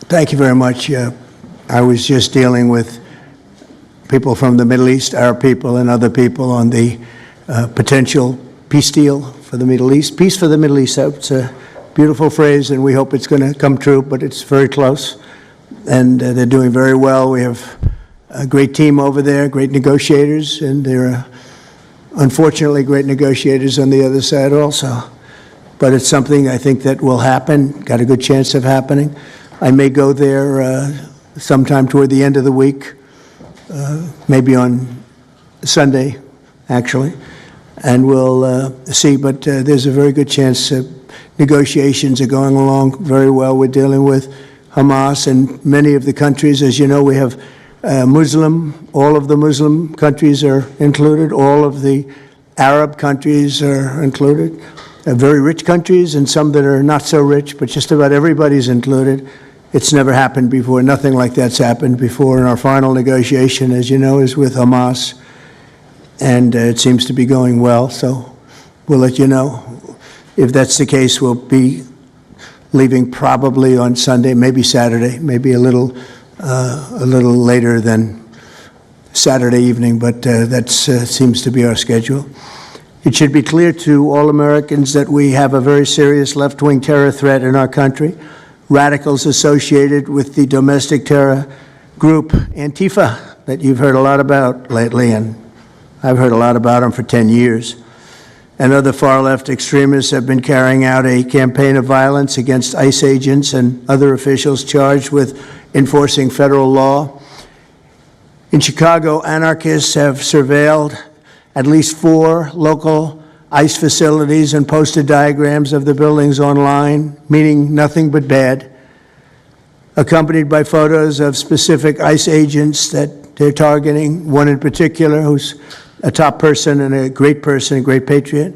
Thank you very much. I was just dealing with people from the Middle East, Arab people and other people on the potential peace deal for the Middle East. Peace for the Middle East, that's a beautiful phrase, and we hope it's going to come true, but it's very close. And they're doing very well. We have a great team over there, great negotiators, and there are unfortunately great negotiators on the other side also. But it's something I think that will happen, got a good chance of happening. I may go there sometime toward the end of the week, maybe on Sunday, actually, and we'll see. But there's a very good chance negotiations are going along very well. We're dealing with Hamas and many of the countries. As you know, we have all of the Muslim countries are included, all of the Arab countries are included, very rich countries and some that are not so rich, but just about everybody's included. It's never happened before. Nothing like that's happened before. And our final negotiation, as you know, is with Hamas, and it seems to be going well, so we'll let you know. If that's the case, we'll be leaving probably on Sunday, maybe Saturday, maybe a little later than Saturday evening, but that seems to be our schedule. It should be clear to all Americans that we have a very serious left-wing terror threat in our country. Radicals associated with the domestic terror group Antifa that you've heard a lot about lately, and I've heard a lot about them for 10 years. And other far-left extremists have been carrying out a campaign of violence against ICE agents and other officials charged with enforcing federal law. In Chicago, anarchists have surveilled at least 4 local ICE facilities and posted diagrams of the buildings online, meaning nothing but bad, accompanied by photos of specific ICE agents that they're targeting, one in particular who's a top person and a great patriot.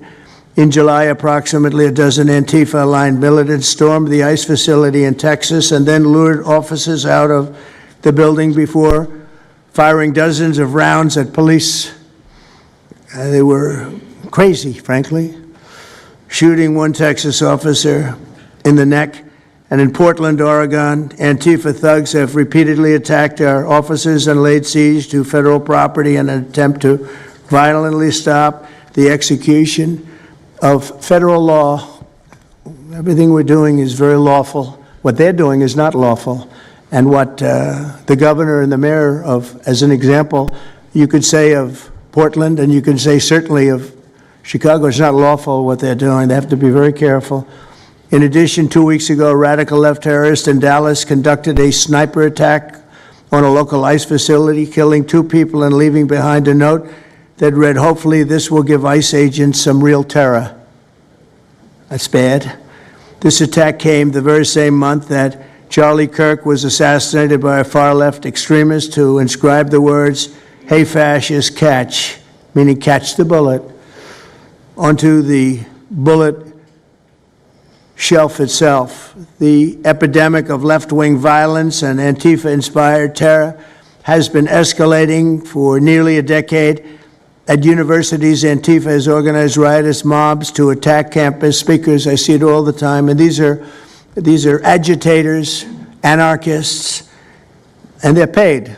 In July, approximately a dozen Antifa-aligned militants stormed the ICE facility in Texas and then lured officers out of the building before firing dozens of rounds at police. They were crazy, frankly, shooting one Texas officer in the neck. And in Portland, Oregon, Antifa thugs have repeatedly attacked our officers and laid siege to federal property in an attempt to violently stop the execution of federal law. Everything we're doing is very lawful. What they're doing is not lawful. And what the governor and the mayor of, as an example, you could say of Portland, and you can say certainly of Chicago, it's not lawful what they're doing. They have to be very careful. In addition, 2 weeks ago, a radical left terrorist in Dallas conducted a sniper attack on a local ICE facility, killing 2 people and leaving behind a note that read, "Hopefully this will give ICE agents some real terror." That's bad. This attack came the very same month that Charlie Kirk was assassinated by a far-left extremist who inscribed the words, "Hey fascist, catch," meaning catch the bullet, onto the bullet shelf itself. The epidemic of left-wing violence and Antifa-inspired terror has been escalating for nearly a decade. At universities, Antifa has organized riotous mobs to attack campus speakers. I see it all the time. And these are agitators, anarchists, and they're paid.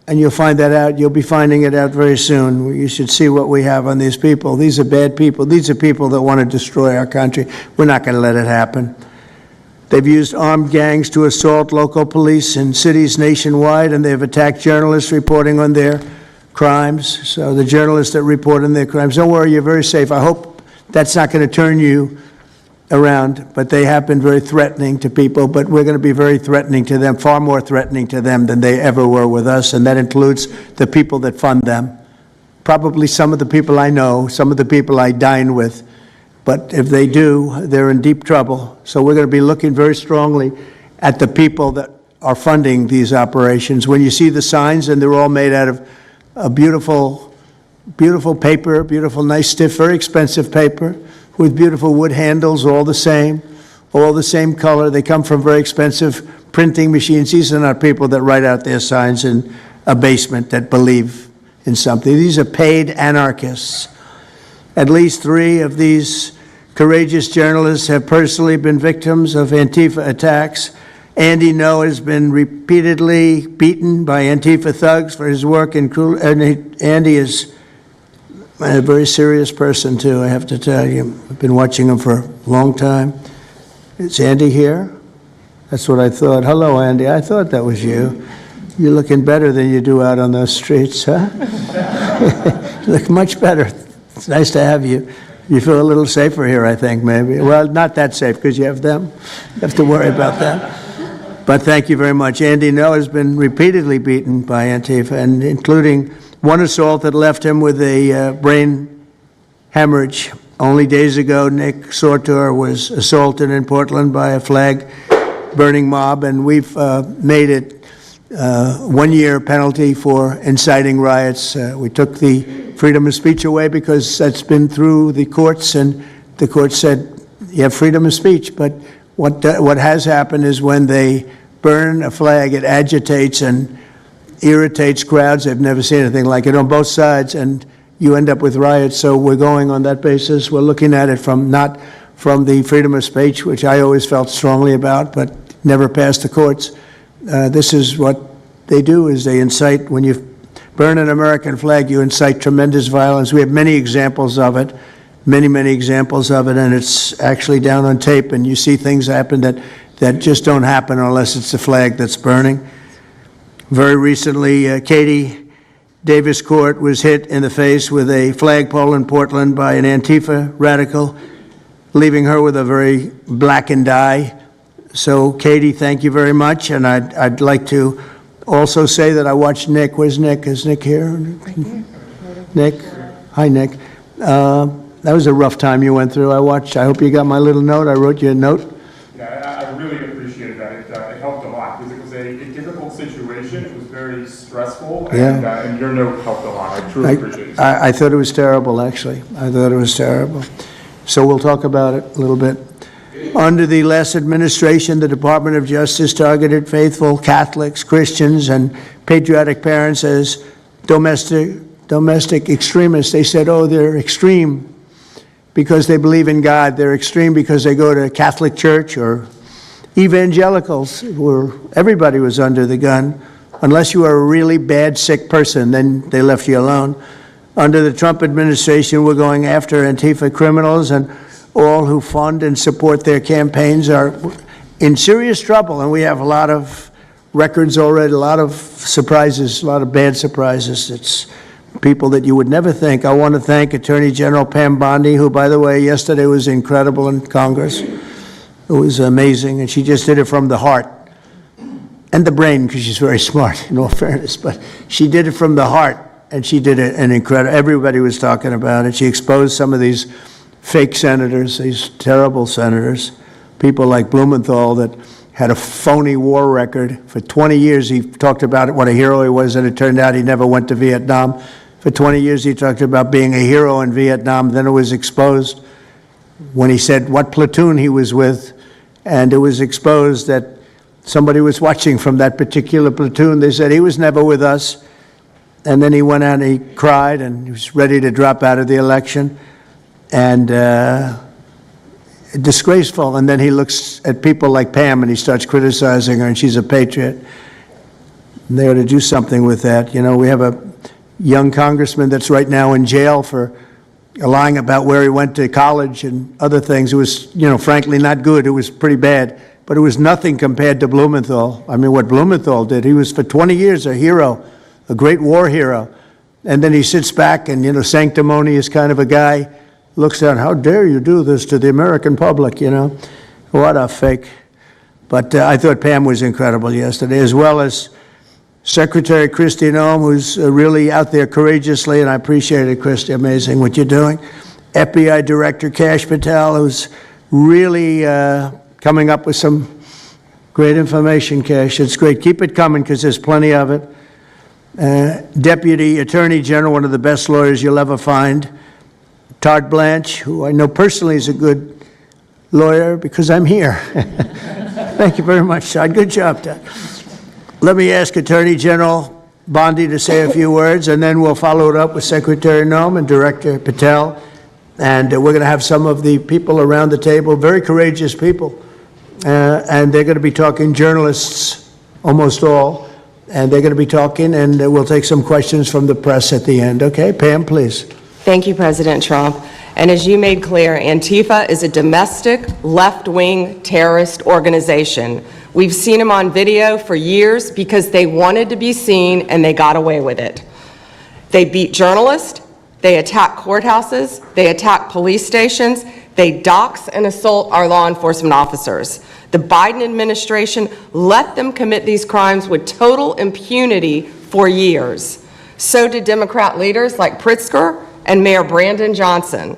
And you'll find that out. You'll be finding it out very soon. You should see what we have on these people. These are bad people. These are people that want to destroy our country. We're not going to let it happen. They've used armed gangs to assault local police in cities nationwide, and they've attacked journalists reporting on their crimes. So the journalists that report on their crimes, don't worry, you're very safe. I hope that's not going to turn you around, but they have been very threatening to people, but we're going to be very threatening to them, far more threatening to them than they ever were with us, and that includes the people that fund them. Probably some of the people I know, some of the people I dine with, but if they do, they're in deep trouble. So we're going to be looking very strongly at the people that are funding these operations. When you see the signs, and they're all made out of a beautiful paper, beautiful, nice, stiff, very expensive paper, with beautiful wood handles, all the same color. They come from very expensive printing machines. These are not people that write out their signs in a basement that believe in something. These are paid anarchists. At least 3 of these courageous journalists have personally been victims of Antifa attacks. Andy Ngo has been repeatedly beaten by Antifa thugs for his work in cruel. And Andy is a very serious person, too, I have to tell you. I've been watching him for a long time. Is Andy here? That's what I thought. Hello, Andy. I thought that was you. You're looking better than you do out on those streets, huh? You look much better. It's nice to have you. You feel a little safer here, I think, maybe. Well, not that safe, because you have them. You have to worry about that. But thank you very much. Andy Ngo has been repeatedly beaten by Antifa, and including one assault that left him with a brain hemorrhage. Only days ago, Nick Sortor was assaulted in Portland by a flag-burning mob, and we've made it 1 year penalty for inciting riots. We took the freedom of speech away because that's been through the courts, and the court said you have freedom of speech, but what has happened is when they burn a flag, it agitates and irritates crowds. They've never seen anything like it on both sides, and you end up with riots. So we're going on that basis. We're looking at it not from the freedom of speech, which I always felt strongly about, but never passed the courts. This is what they do, is they incite. When you burn an American flag, you incite tremendous violence. We have many examples of it. Many examples of it, and it's actually down on tape, and you see things happen that just don't happen unless it's the flag that's burning. Very recently, Katie Davis Court was hit in the face with a flagpole in Portland by an Antifa radical, leaving her with a very blackened eye. So, Katie, thank you very much, and I'd like to also say that I watched Nick. Where's Nick? Is Nick here? Right here. Nick? Hi, Nick. That was a rough time you went through. I hope you got my little note. I wrote you a note. Yeah, I really appreciated that. It helped a lot because it was a difficult situation. It was very stressful, and your note helped a lot. I truly appreciate it. I thought it was terrible, actually. I thought it was terrible. So we'll talk about it a little bit. Under the last administration, the Department of Justice targeted faithful Catholics, Christians, and patriotic parents as domestic extremists. They said, oh, they're extreme because they believe in God. They're extreme because they go to Catholic church, or evangelicals, where everybody was under the gun. Unless you are a really bad, sick person, then they left you alone. Under the Trump administration, we're going after Antifa criminals, and all who fund and support their campaigns are in serious trouble. And we have a lot of records already, a lot of surprises, a lot of bad surprises. It's people that you would never think. I want to thank Attorney General Pam Bondi, who, by the way, yesterday was incredible in Congress. It was amazing, and she just did it from the heart and the brain, because she's very smart, in all fairness. But she did it from the heart, and she did it an incredible. Everybody was talking about it. She exposed some of these fake senators, these terrible senators, people like Blumenthal that had a phony war record. For 20 years, he talked about what a hero he was, and it turned out he never went to Vietnam. For 20 years, he talked about being a hero in Vietnam. Then it was exposed when he said what platoon he was with, and it was exposed that somebody was watching from that particular platoon. They said he was never with us. And then he went out and he cried, and he was ready to drop out of the election. And disgraceful. And then he looks at people like Pam and he starts criticizing her, and she's a patriot. And they ought to do something with that. You know, we have a young congressman that's right now in jail for lying about where he went to college and other things. It was, you know, frankly not good. It was pretty bad. But it was nothing compared to Blumenthal. I mean, what Blumenthal did, he was for 20 years a hero, a great war hero. And then he sits back and, you know, sanctimonious kind of a guy, looks down, how dare you do this to the American public, you know? What a fake. But I thought Pam was incredible yesterday, as well as Secretary Kristi Noem, who's really out there courageously, and I appreciate it, Kristi, amazing what you're doing. FBI Director Kash Patel, who's really coming up with some great information, Kash. It's great. Keep it coming, because there's plenty of it. Deputy Attorney General, one of the best lawyers you'll ever find, Todd Blanche, who I know personally is a good lawyer because I'm here. Thank you very much, Todd. Good job, Todd. Let me ask Attorney General Bondi to say a few words, and then we'll follow it up with Secretary Noem and Director Patel. And we're going to have some of the people around the table, very courageous people, and they're going to be talking journalists, almost all, and they're going to be talking, and we'll take some questions from the press at the end. Okay, Pam, please. Thank you, President Trump. And as you made clear, Antifa is a domestic left-wing terrorist organization. We've seen them on video for years because they wanted to be seen and they got away with it. They beat journalists, they attack courthouses, they attack police stations, they dox and assault our law enforcement officers. The Biden administration let them commit these crimes with total impunity for years. So did Democrat leaders like Pritzker and Mayor Brandon Johnson.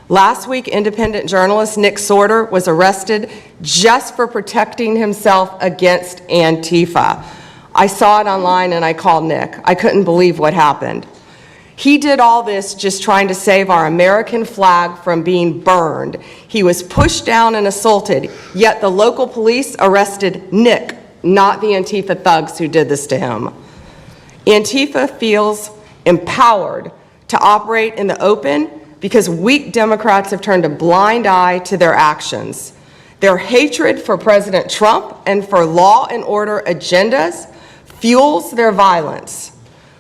Last week, independent journalist Nick Sorter was arrested just for protecting himself against Antifa. I saw it online and I called Nick. I couldn't believe what happened. He did all this just trying to save our American flag from being burned. He was pushed down and assaulted, yet the local police arrested Nick, not the Antifa thugs who did this to him. Antifa feels empowered to operate in the open because weak Democrats have turned a blind eye to their actions. Their hatred for President Trump and for law and order agendas fuels their violence.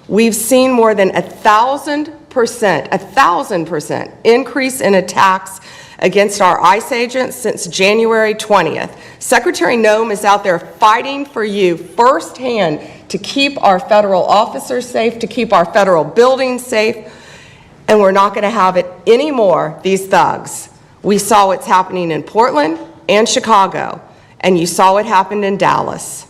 We've seen more than 1,000% increase in attacks against our ICE agents since January 20th. Secretary Noem is out there fighting for you firsthand to keep our federal officers safe, to keep our federal buildings safe, and we're not going to have it anymore, these thugs. We saw what's happening in Portland and Chicago, and you saw what happened in Dallas.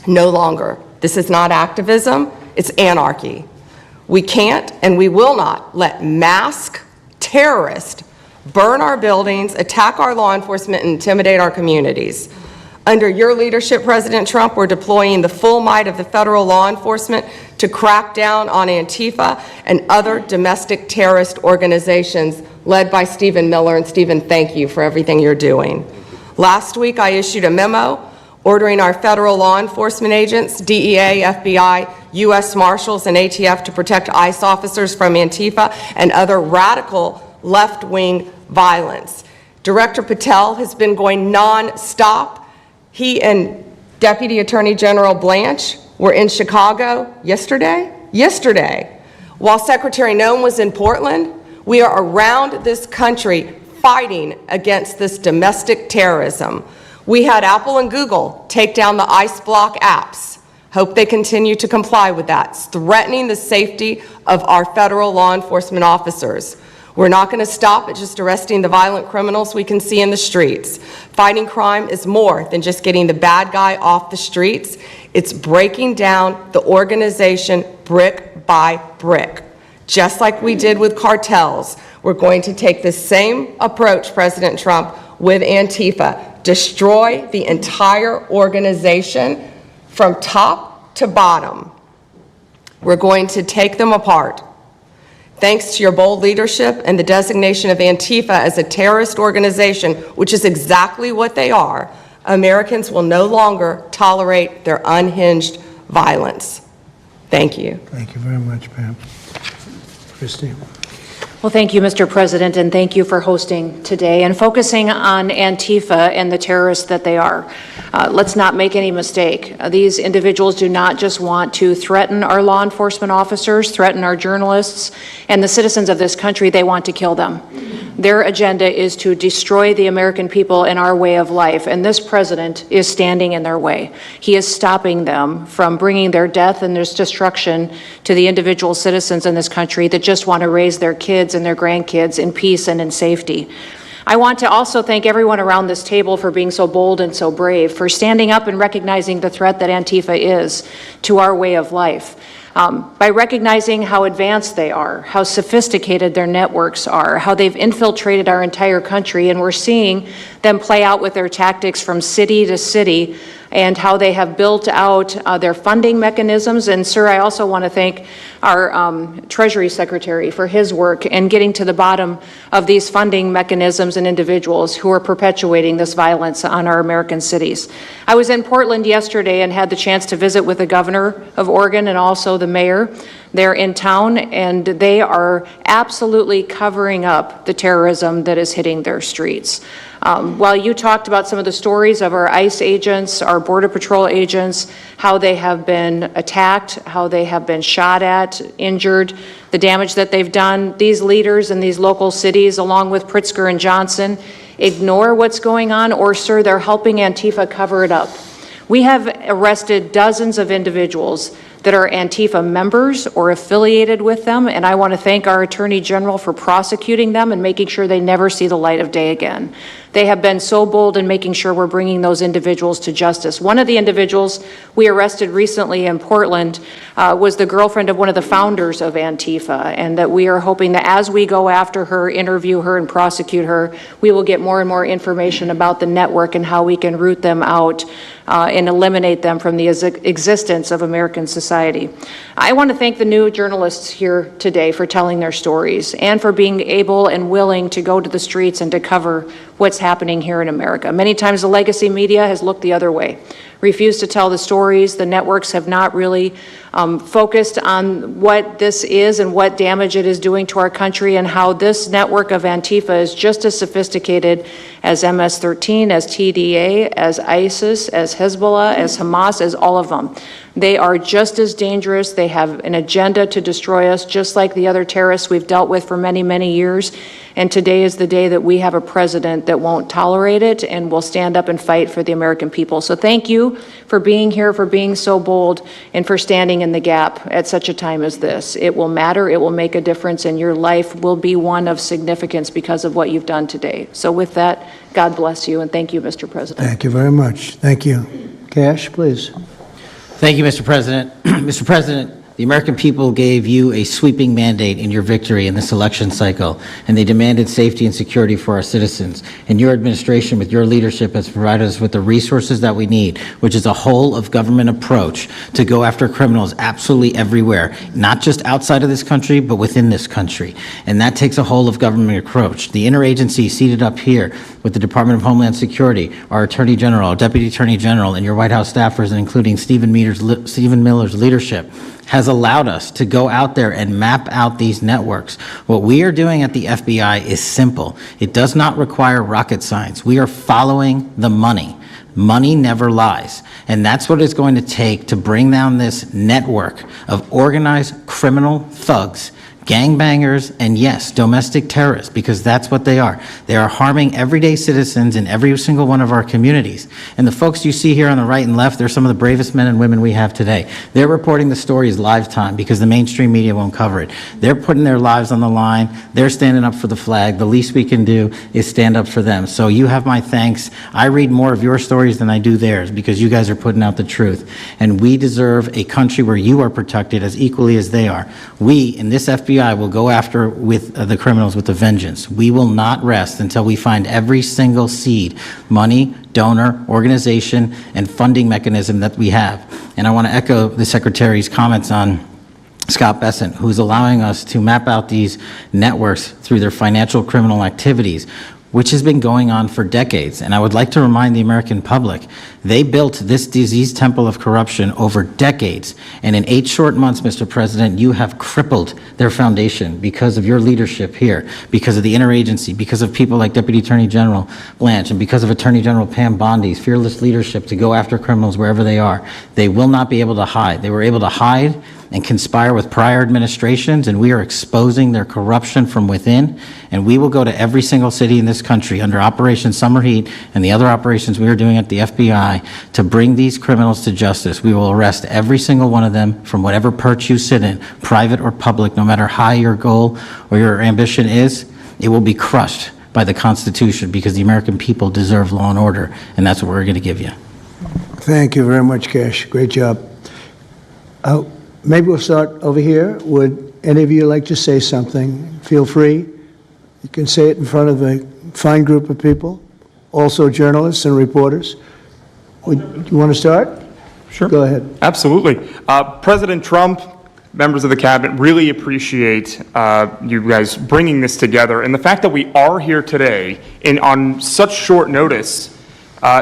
No longer. This is not activism, it's anarchy. We can't and we will not let masked terrorists burn our buildings, attack our law enforcement, and intimidate our communities. Under your leadership, President Trump, we're deploying the full might of the federal law enforcement to crack down on Antifa and other domestic terrorist organizations led by Stephen Miller. And Stephen, thank you for everything you're doing. Last week, I issued a memo ordering our federal law enforcement agents, DEA, FBI, U.S. Marshals, and ATF to protect ICE officers from Antifa and other radical left-wing violence. Director Patel has been going non-stop. He and Deputy Attorney General Blanche were in Chicago yesterday. While Secretary Noem was in Portland, we are around this country fighting against this domestic terrorism. We had Apple and Google take down the ICE block apps. Hope they continue to comply with that. It's threatening the safety of our federal law enforcement officers. We're not going to stop at just arresting the violent criminals we can see in the streets. Fighting crime is more than just getting the bad guy off the streets. It's breaking down the organization brick by brick. Just like we did with cartels, we're going to take the same approach, President Trump, with Antifa. Destroy the entire organization from top to bottom. We're going to take them apart. Thanks to your bold leadership and the designation of Antifa as a terrorist organization, which is exactly what they are, Americans will no longer tolerate their unhinged violence. Thank you. Thank you very much, Pam. Christine. Well, thank you, Mr. President, and thank you for hosting today and focusing on Antifa and the terrorists that they are. Let's not make any mistake. These individuals do not just want to threaten our law enforcement officers, threaten our journalists, and the citizens of this country. They want to kill them. Their agenda is to destroy the American people and our way of life, and this president is standing in their way. He is stopping them from bringing their death and their destruction to the individual citizens in this country that just want to raise their kids and their grandkids in peace and in safety. I want to also thank everyone around this table for being so bold and so brave, for standing up and recognizing the threat that Antifa is to our way of life. By recognizing how advanced they are, how sophisticated their networks are, how they've infiltrated our entire country, and we're seeing them play out with their tactics from city to city, and how they have built out their funding mechanisms. And sir, I also want to thank our Treasury Secretary for his work in getting to the bottom of these funding mechanisms and individuals who are perpetuating this violence on our American cities. I was in Portland yesterday and had the chance to visit with the governor of Oregon and also the mayor. They're in town, and they are absolutely covering up the terrorism that is hitting their streets. While you talked about some of the stories of our ICE agents, our Border Patrol agents, how they have been attacked, how they have been shot at, injured, the damage that they've done, these leaders in these local cities, along with Pritzker and Johnson, ignore what's going on, or, sir, they're helping Antifa cover it up. We have arrested dozens of individuals that are Antifa members or affiliated with them, and I want to thank our Attorney General for prosecuting them and making sure they never see the light of day again. They have been so bold in making sure we're bringing those individuals to justice. One of the individuals we arrested recently in Portland was the girlfriend of one of the founders of Antifa, and that we are hoping that as we go after her, interview her, and prosecute her, we will get more and more information about the network and how we can root them out and eliminate them from the existence of American society. I want to thank the new journalists here today for telling their stories and for being able and willing to go to the streets and to cover what's happening here in America. Many times the legacy media has looked the other way, refused to tell the stories. The networks have not really focused on what this is and what damage it is doing to our country, and how this network of Antifa is just as sophisticated as MS-13, as TDA, as ISIS, as Hezbollah, as Hamas, as all of them. They are just as dangerous. They have an agenda to destroy us, just like the other terrorists we've dealt with for many, many years. And today is the day that we have a president that won't tolerate it and will stand up and fight for the American people. So thank you for being here, for being so bold, and for standing in the gap at such a time as this. It will matter, it will make a difference, and your life will be one of significance because of what you've done today. So with that, God bless you, and thank you, Mr. President. Thank you very much. Thank you. Cash, please. Thank you, Mr. President. Mr. President, the American people gave you a sweeping mandate in your victory in this election cycle, and they demanded safety and security for our citizens. And your administration, with your leadership, has provided us with the resources that we need, which is a whole-of-government approach to go after criminals absolutely everywhere, not just outside of this country, but within this country. And that takes a whole-of-government approach. The interagency seated up here with the Department of Homeland Security, our Attorney General, our Deputy Attorney General, and your White House staffers, including Stephen Miller's leadership, has allowed us to go out there and map out these networks. What we are doing at the FBI is simple. It does not require rocket science. We are following the money. Money never lies. And that's what it's going to take to bring down this network of organized criminal thugs, gangbangers, and yes, domestic terrorists, because that's what they are. They are harming everyday citizens in every single one of our communities. And the folks you see here on the right and left, they're some of the bravest men and women we have today. They're reporting the stories live time because the mainstream media won't cover it. They're putting their lives on the line. They're standing up for the flag. The least we can do is stand up for them. So you have my thanks. I read more of your stories than I do theirs because you guys are putting out the truth. And we deserve a country where you are protected as equally as they are. We, in this FBI, will go after with the criminals with a vengeance. We will not rest until we find every single seed, money, donor, organization, and funding mechanism that we have. And I want to echo the Secretary's comments on Scott Bessent, who's allowing us to map out these networks through their financial criminal activities, which has been going on for decades. And I would like to remind the American public, they built this disease temple of corruption over decades. And in 8 short months, Mr. President, you have crippled their foundation because of your leadership here, because of the interagency, because of people like Deputy Attorney General Blanche, and because of Attorney General Pam Bondi's fearless leadership to go after criminals wherever they are. They will not be able to hide. They were able to hide and conspire with prior administrations, and we are exposing their corruption from within. And we will go to every single city in this country under Operation Summer Heat and the other operations we are doing at the FBI to bring these criminals to justice. We will arrest every single one of them from whatever perch you sit in, private or public, no matter how your goal or your ambition is, it will be crushed by the Constitution because the American people deserve law and order, and that's what we're going to give you. Thank you very much, Cash. Great job. Maybe we'll start over here. Would any of you like to say something? Feel free. You can say it in front of a fine group of people, also journalists and reporters. You want to start? Sure. Go ahead. Absolutely. President Trump, members of the cabinet, really appreciate you guys bringing this together. And the fact that we are here today on such short notice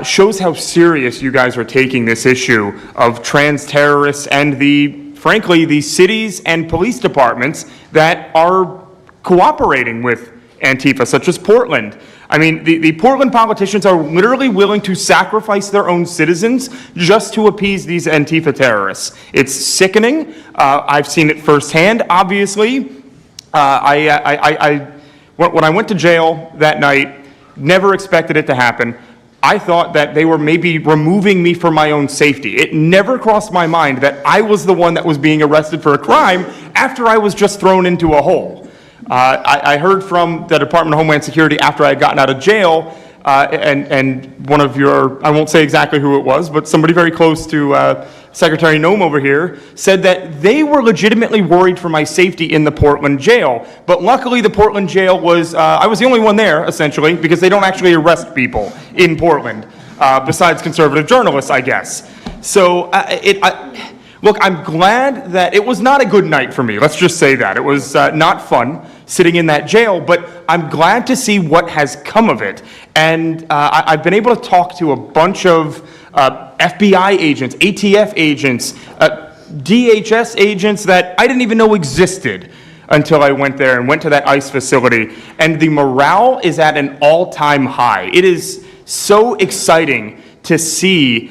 shows how serious you guys are taking this issue of trans terrorists and frankly, the cities and police departments that are cooperating with Antifa, such as Portland. I mean, the Portland politicians are literally willing to sacrifice their own citizens just to appease these Antifa terrorists. It's sickening. I've seen it firsthand, obviously. When I went to jail that night, never expected it to happen. I thought that they were maybe removing me for my own safety. It never crossed my mind that I was the one that was being arrested for a crime after I was just thrown into a hole. I heard from the Department of Homeland Security after I had gotten out of jail, and one of your, I won't say exactly who it was, but somebody very close to Secretary Noem over here, said that they were legitimately worried for my safety in the Portland jail. But luckily the Portland jail was, I was the only one there, essentially, because they don't actually arrest people in Portland, besides conservative journalists, I guess. So look, I'm glad that it was not a good night for me. Let's just say that. It was not fun sitting in that jail, but I'm glad to see what has come of it. And I've been able to talk to a bunch of FBI agents, ATF agents, DHS agents that I didn't even know existed until I went there and went to that ICE facility. And the morale is at an all-time high. It is so exciting to see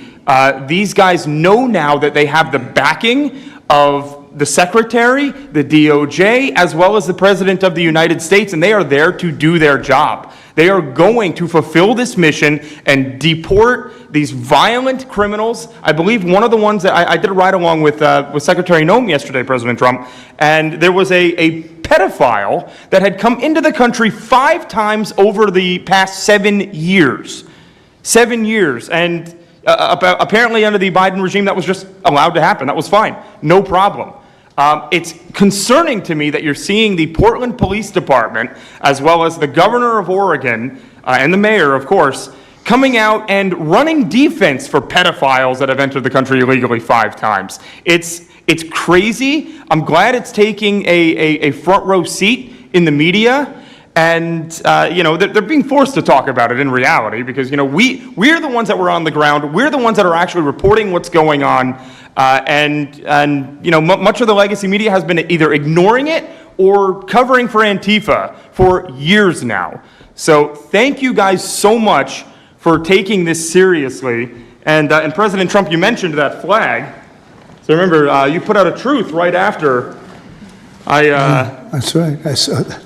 these guys know now that they have the backing of the Secretary, the DOJ, as well as the President of the United States, and they are there to do their job. They are going to fulfill this mission and deport these violent criminals. I believe one of the ones that I did a ride-along with Secretary Noem yesterday, President Trump, and there was a pedophile that had come into the country 5 times over the past 7 years. 7 years, and apparently under the Biden regime that was just allowed to happen. That was fine, no problem. It's concerning to me that you're seeing the Portland Police Department, as well as the governor of Oregon, and the mayor, of course, coming out and running defense for pedophiles that have entered the country illegally 5 times. It's crazy. I'm glad it's taking a front row seat in the media. And, they're being forced to talk about it in reality because, we're the ones that were on the ground. We're the ones that are actually reporting what's going on. Much of the legacy media has been either ignoring it or covering for Antifa for years now. So thank you guys so much for taking this seriously. And President Trump, you mentioned that flag. So remember, you put out a truth right after That's right. I saw that.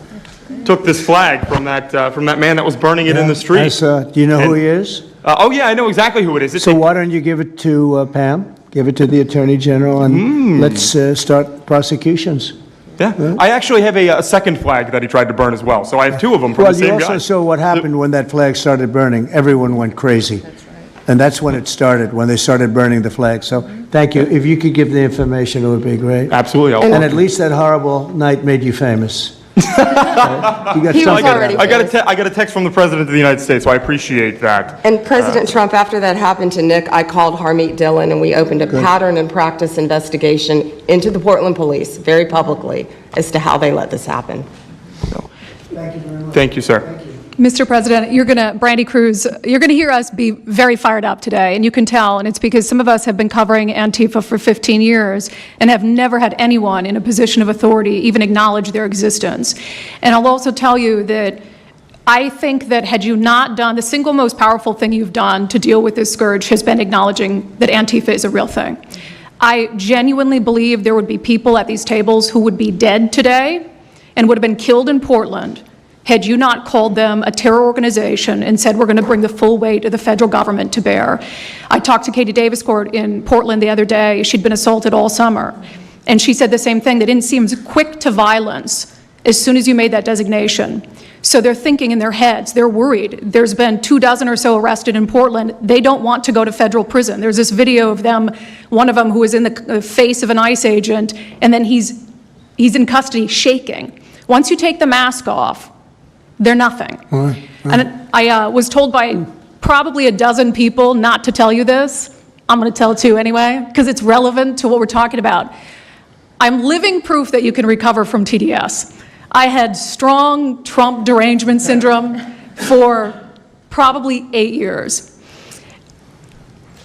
took this flag from that man that was burning it in the street. I saw it. Do you know who he is? Oh yeah, I know exactly who it is. So why don't you give it to Pam? Give it to the Attorney General, and let's start prosecutions. Yeah, I actually have a second flag that he tried to burn as well. So I have 2 of them from the same guy. Well, you also saw what happened when that flag started burning. Everyone went crazy. That's right. And that's when it started, when they started burning the flag. So thank you. If you could give the information, it would be great. Absolutely. And at least that horrible night made you famous. You got He was something. already I got a text from the President of the United States, so I appreciate that. And President Trump, after that happened to Nick, I called Harmeet Dillon, and we opened a pattern and practice investigation into the Portland police, very publicly, as to how they let this happen. Thank you very much. Thank you, sir. Thank you. Mr. President, Brandy Cruz, you're going to hear us be very fired up today, and you can tell, and it's because some of us have been covering Antifa for 15 years and have never had anyone in a position of authority even acknowledge their existence. And I'll also tell you that I think that had you not done, the single most powerful thing you've done to deal with this scourge has been acknowledging that Antifa is a real thing. I genuinely believe there would be people at these tables who would be dead today and would have been killed in Portland had you not called them a terror organization and said we're going to bring the full weight of the federal government to bear. I talked to Katie Daviscourt in Portland the other day. She'd been assaulted all summer. And she said the same thing, that it seems quick to violence as soon as you made that designation. So they're thinking in their heads, they're worried. There's been 24 or so arrested in Portland. They don't want to go to federal prison. There's this video of them, one of them who was in the face of an ICE agent, and then he's in custody shaking. Once you take the mask off, they're nothing. And I was told by probably a dozen people not to tell you this. I'm going to tell it to you anyway, because it's relevant to what we're talking about. I'm living proof that you can recover from TDS. I had strong Trump derangement syndrome for probably 8 years.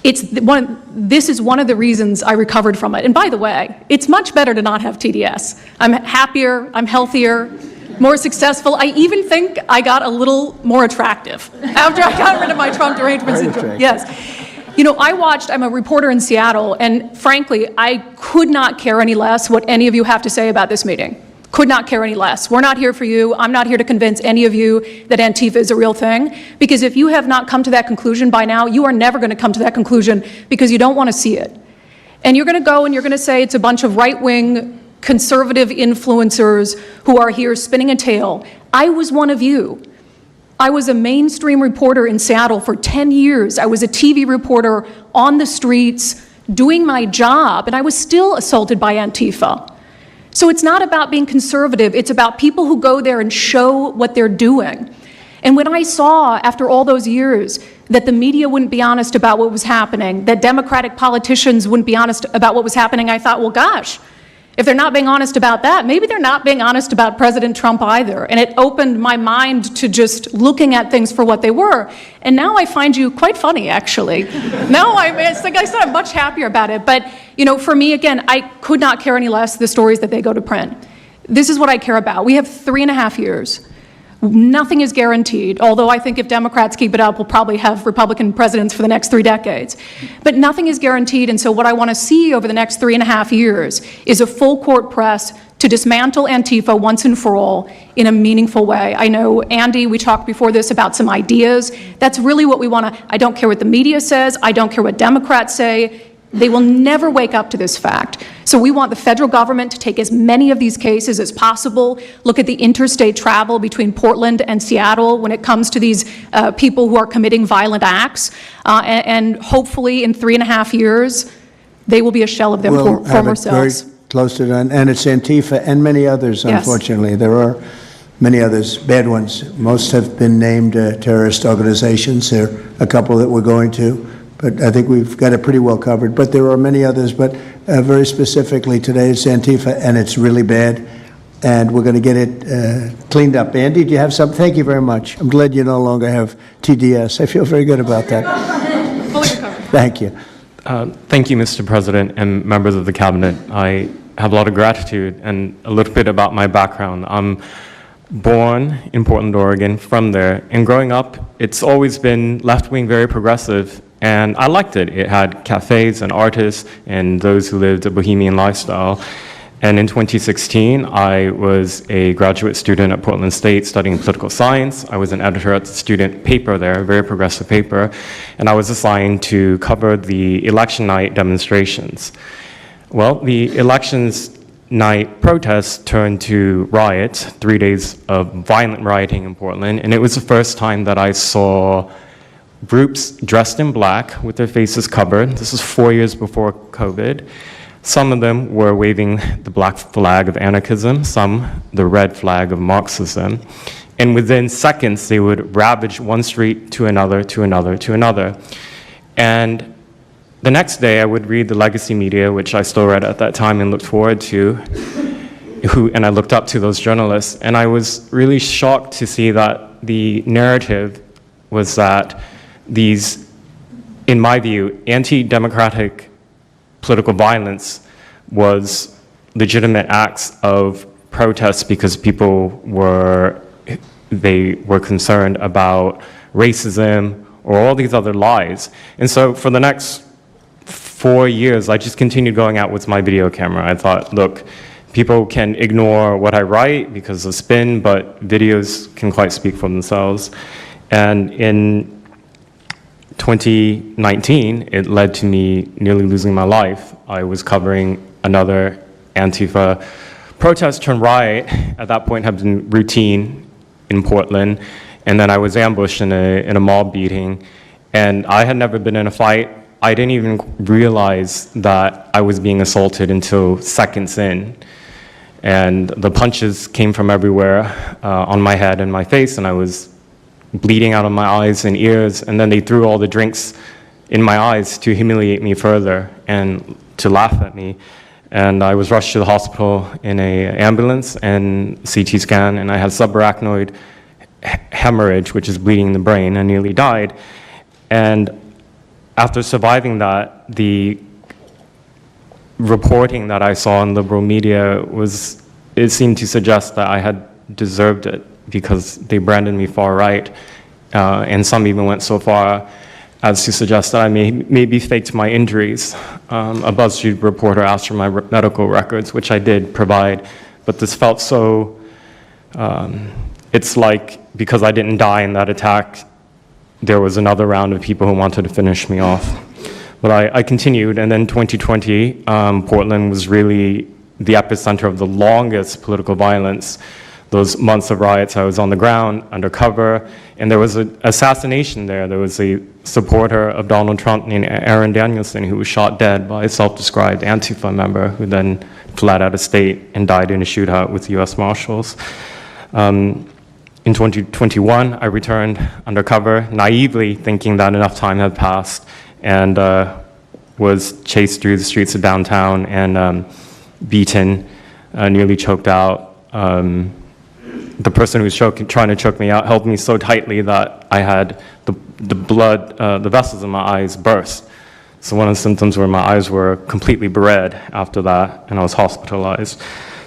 This is one of the reasons I recovered from it. And by the way, it's much better to not have TDS. I'm happier, I'm healthier. more successful. I even think I got a little more attractive after I got rid of my Trump derangement syndrome. Yes. You know, I'm a reporter in Seattle, and frankly, I could not care any less what any of you have to say about this meeting. Could not care any less. We're not here for you. I'm not here to convince any of you that Antifa is a real thing, because if you have not come to that conclusion by now, you are never going to come to that conclusion because you don't want to see it. And you're going to go and you're going to say it's a bunch of right-wing conservative influencers who are here spinning a tale. I was one of you. I was a mainstream reporter in Seattle for 10 years. I was a TV reporter on the streets doing my job, and I was still assaulted by Antifa. So it's not about being conservative, it's about people who go there and show what they're doing. And when I saw, after all those years, that the media wouldn't be honest about what was happening, that Democratic politicians wouldn't be honest about what was happening, I thought, well, gosh, if they're not being honest about that, maybe they're not being honest about President Trump either. And it opened my mind to just looking at things for what they were. And now I find you quite funny, actually. Now it's like I said, I'm much happier about it. But, you know, for me, again, I could not care any less the stories that they go to print. This is what I care about. We have 3.5 years. Nothing is guaranteed, although I think if Democrats keep it up, we'll probably have Republican presidents for the next 3 decades. But nothing is guaranteed, and so what I want to see over the next 3.5 years is a full court press to dismantle Antifa once and for all in a meaningful way. I know, Andy, we talked before this about some ideas. That's really what we want to, I don't care what the media says, I don't care what Democrats say. They will never wake up to this fact. So we want the federal government to take as many of these cases as possible, look at the interstate travel between Portland and Seattle when it comes to these people who are committing violent acts, and hopefully in 3.5 years, they will be a shell of their former selves. Very close to that, and it's Antifa and many others, Yes. unfortunately. There are many others, bad ones. Most have been named terrorist organizations. There are a couple that we're going to. But I think we've got it pretty well covered. But there are many others. But very specifically today, it's Antifa, and it's really bad. And we're going to get it cleaned up. Andy, do you have something? Thank you very much. I'm glad you no longer have TDS. I feel very good about that. Fully recovered. Thank you. Thank you, Mr. President and members of the Cabinet. I have a lot of gratitude and a little bit about my background. I'm born in Portland, Oregon, from there. And growing up, it's always been left-wing, very progressive. And I liked it. It had cafes and artists and those who lived a bohemian lifestyle. And in 2016, I was a graduate student at Portland State studying political science. I was an editor at the student paper there, a very progressive paper. And I was assigned to cover the election night demonstrations. Well, the elections night protests turned to riots, 3 days of violent rioting in Portland. And it was the first time that I saw groups dressed in black with their faces covered. This is 4 years before COVID. Some of them were waving the black flag of anarchism, some the red flag of Marxism. And within seconds, they would ravage one street to another, to another, to another. And the next day, I would read the legacy media, which I still read at that time and looked forward to, and I looked up to those journalists. And I was really shocked to see that the narrative was that these, in my view, anti-democratic political violence was legitimate acts of protest because people were concerned about racism or all these other lies. And so for the next 4 years, I just continued going out with my video camera. I thought, look, people can ignore what I write because of spin, but videos can quite speak for themselves. And in 2019, it led to me nearly losing my life. I was covering another Antifa protest turned riot. At that point, had been routine in Portland, and then I was ambushed in a mob beating. And I had never been in a fight. I didn't even realize that I was being assaulted until seconds in. And the punches came from everywhere on my head and my face, and I was bleeding out of my eyes and ears, and then they threw all the drinks in my eyes to humiliate me further and to laugh at me. And I was rushed to the hospital in an ambulance and CT scan, and I had subarachnoid hemorrhage, which is bleeding in the brain, and nearly died. And after surviving that, the reporting that I saw in liberal media it seemed to suggest that I had deserved it because they branded me far right. And some even went so far as to suggest that I maybe faked my injuries. A BuzzFeed reporter asked for my medical records, which I did provide, but this felt so, it's like because I didn't die in that attack, there was another round of people who wanted to finish me off. But I continued, and then 2020, Portland was really the epicenter of the longest political violence. Those months of riots, I was on the ground, undercover, and there was an assassination there. There was a supporter of Donald Trump named Aaron Danielson who was shot dead by a self-described Antifa member who then fled out of state and died in a shootout with U.S. Marshals. In 2021, I returned undercover, naively thinking that enough time had passed, and was chased through the streets of downtown and beaten, nearly choked out. The person who was trying to choke me out held me so tightly that I had the blood, the vessels in my eyes burst. So one of the symptoms were my eyes were completely red after that, and I was hospitalized.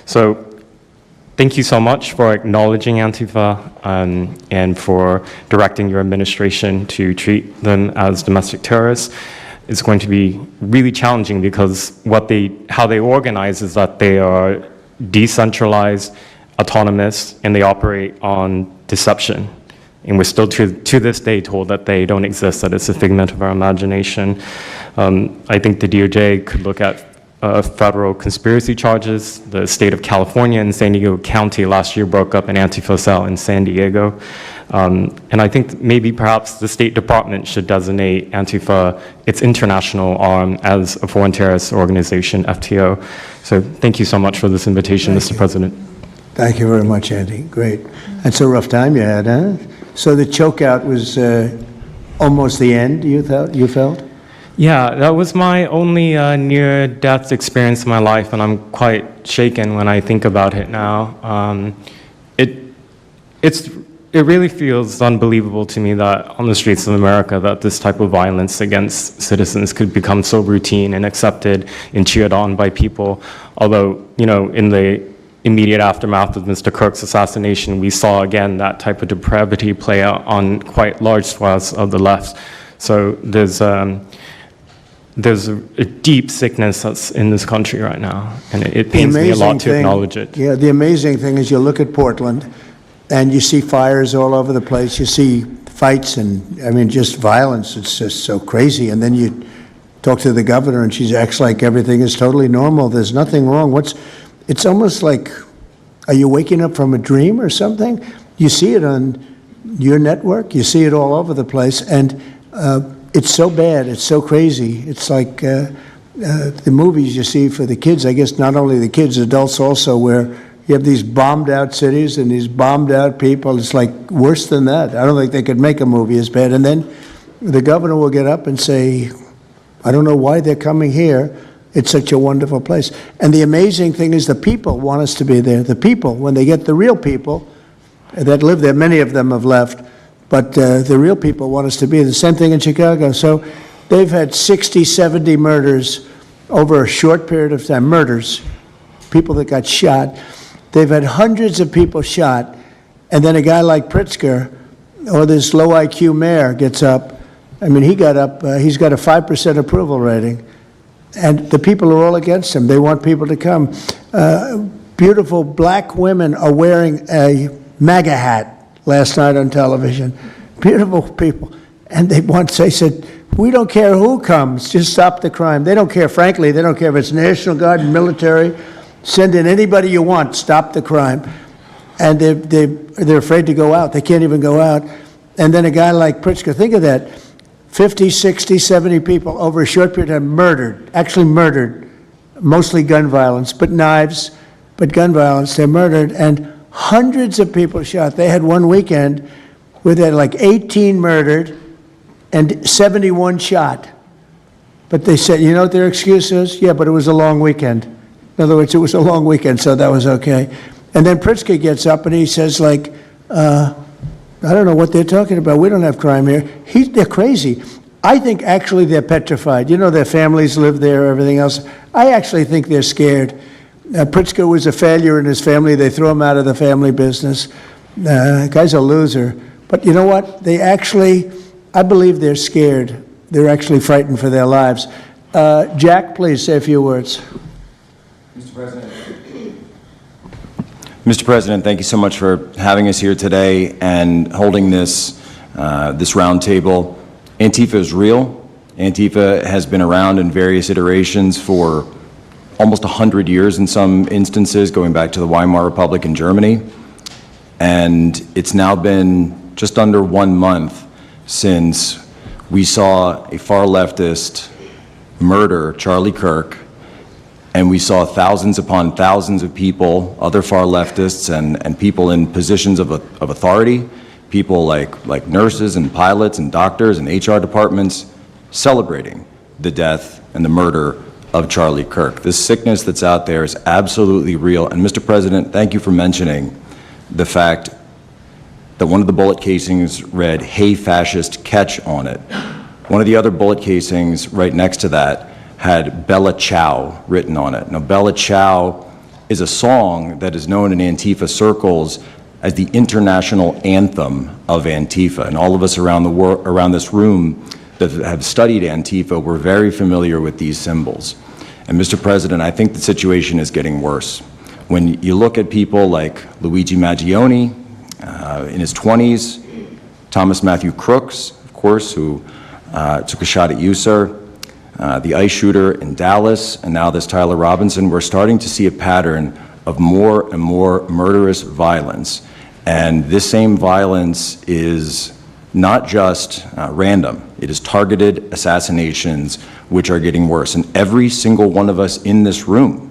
So thank you so much for acknowledging Antifa and for directing your administration to treat them as domestic terrorists. It's going to be really challenging because how they organize is that they are decentralized, autonomous, and they operate on deception. And we're still to this day told that they don't exist, that it's a figment of our imagination. I think the DOJ could look at federal conspiracy charges. The state of California and San Diego County last year broke up an Antifa cell in San Diego. And I think maybe perhaps the State Department should designate Antifa, its international arm, as a foreign terrorist organization, FTO. So thank you so much for this invitation, Mr. President. Thank you very much, Andy. Great. That's a rough time you had, huh? So the chokeout was almost the end, you felt? Yeah, that was my only near-death experience in my life, and I'm quite shaken when I think about it now. It really feels unbelievable to me that on the streets of America that this type of violence against citizens could become so routine and accepted and cheered on by people. Although, in the immediate aftermath of Mr. Kirk's assassination, we saw again that type of depravity play out on quite large swaths of the left. So there's a deep sickness that's in this country right now, and it pains me a lot to acknowledge it. Yeah, the amazing thing is you look at Portland, and you see fires all over the place. You see fights and, just violence. It's just so crazy. And then you talk to the governor, and she acts like everything is totally normal. There's nothing wrong. It's almost like, are you waking up from a dream or something? You see it on your network. You see it all over the place. And it's so bad. It's so crazy. It's like the movies you see for the kids. I guess not only the kids, adults also, where you have these bombed out cities and these bombed out people. It's like worse than that. I don't think they could make a movie as bad. And then the governor will get up and say, I don't know why they're coming here. It's such a wonderful place. And the amazing thing is the people want us to be there. The people, when they get the real people that live there, many of them have left, but the real people want us to be there. The same thing in Chicago. So they've had 60, 70 murders over a short period of time. Murders, people that got shot. They've had hundreds of people shot, and then a guy like Pritzker, or this low IQ mayor, gets up. He got up, he's got a 5% approval rating, and the people are all against him. They want people to come. Beautiful black women are wearing a MAGA hat last night on television. Beautiful people. And they said, we don't care who comes, just stop the crime. They don't care, frankly, they don't care if it's National Guard, military. Send in anybody you want, stop the crime. And they're afraid to go out. They can't even go out. And then a guy like Pritzker, think of that, 50, 60, 70 people over a short period of time actually murdered, mostly gun violence, but knives, but gun violence, they're murdered, and hundreds of people shot. They had one weekend where they had like 18 murdered and 71 shot. But they said, you know what their excuse is? Yeah, but it was a long weekend. In other words, it was a long weekend, so that was okay. And then Pritzker gets up and he says, I don't know what they're talking about. We don't have crime here. They're crazy. I think actually they're petrified. Their families live there, everything else. I actually think they're scared. Pritzker was a failure in his family. They threw him out of the family business. Guy's a loser. But you know what? They actually, I believe they're scared. They're actually frightened for their lives. Jack, please say a few words. Mr. President, thank you so much for having us here today and holding this roundtable. Antifa is real. Antifa has been around in various iterations for almost 100 years in some instances, going back to the Weimar Republic in Germany. And it's now been just under 1 month since we saw a far leftist murder Charlie Kirk, and we saw thousands upon thousands of people, other far leftists and people in positions of authority, people like nurses and pilots and doctors and HR departments, celebrating the death and the murder of Charlie Kirk. This sickness that's out there is absolutely real. And Mr. President, thank you for mentioning the fact that one of the bullet casings read, "Hey fascist, catch" on it. One of the other bullet casings right next to that had Bella Ciao written on it. Now, Bella Ciao is a song that is known in Antifa circles as the international anthem of Antifa. And all of us around this room that have studied Antifa, we're very familiar with these symbols. And Mr. President, I think the situation is getting worse. When you look at people like Luigi Maggioni in his 20s, Thomas Matthew Crooks, of course, who took a shot at you, sir, the ICE shooter in Dallas, and now this Tyler Robinson, we're starting to see a pattern of more and more murderous violence. And this same violence is not just random. It is targeted assassinations, which are getting worse. And every single one of us in this room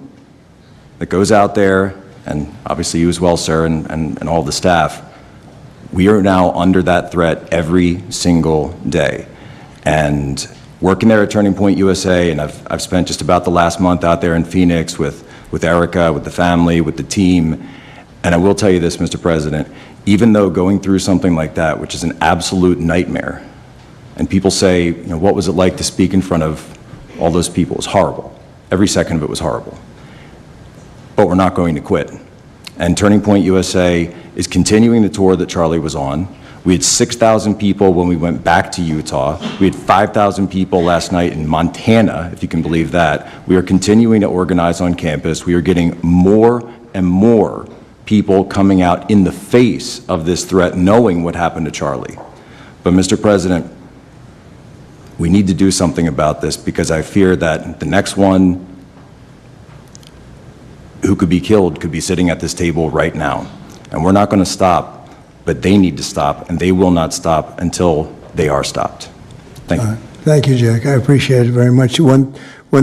that goes out there, and obviously you as well, sir, and all the staff, we are now under that threat every single day. And working there at Turning Point USA, and I've spent just about the last month out there in Phoenix with Erica, with the family, with the team. And I will tell you this, Mr. President, even though going through something like that, which is an absolute nightmare, and people say, you know, what was it like to speak in front of all those people? It was horrible. Every second of it was horrible. But we're not going to quit. And Turning Point USA is continuing the tour that Charlie was on. We had 6,000 people when we went back to Utah. We had 5,000 people last night in Montana, if you can believe that. We are continuing to organize on campus. We are getting more and more people coming out in the face of this threat, knowing what happened to Charlie. But Mr. President, we need to do something about this, because I fear that the next one who could be killed could be sitting at this table right now. And we're not going to stop, but they need to stop, and they will not stop until they are stopped. Thank you. Thank you, Jack. I appreciate it very much. One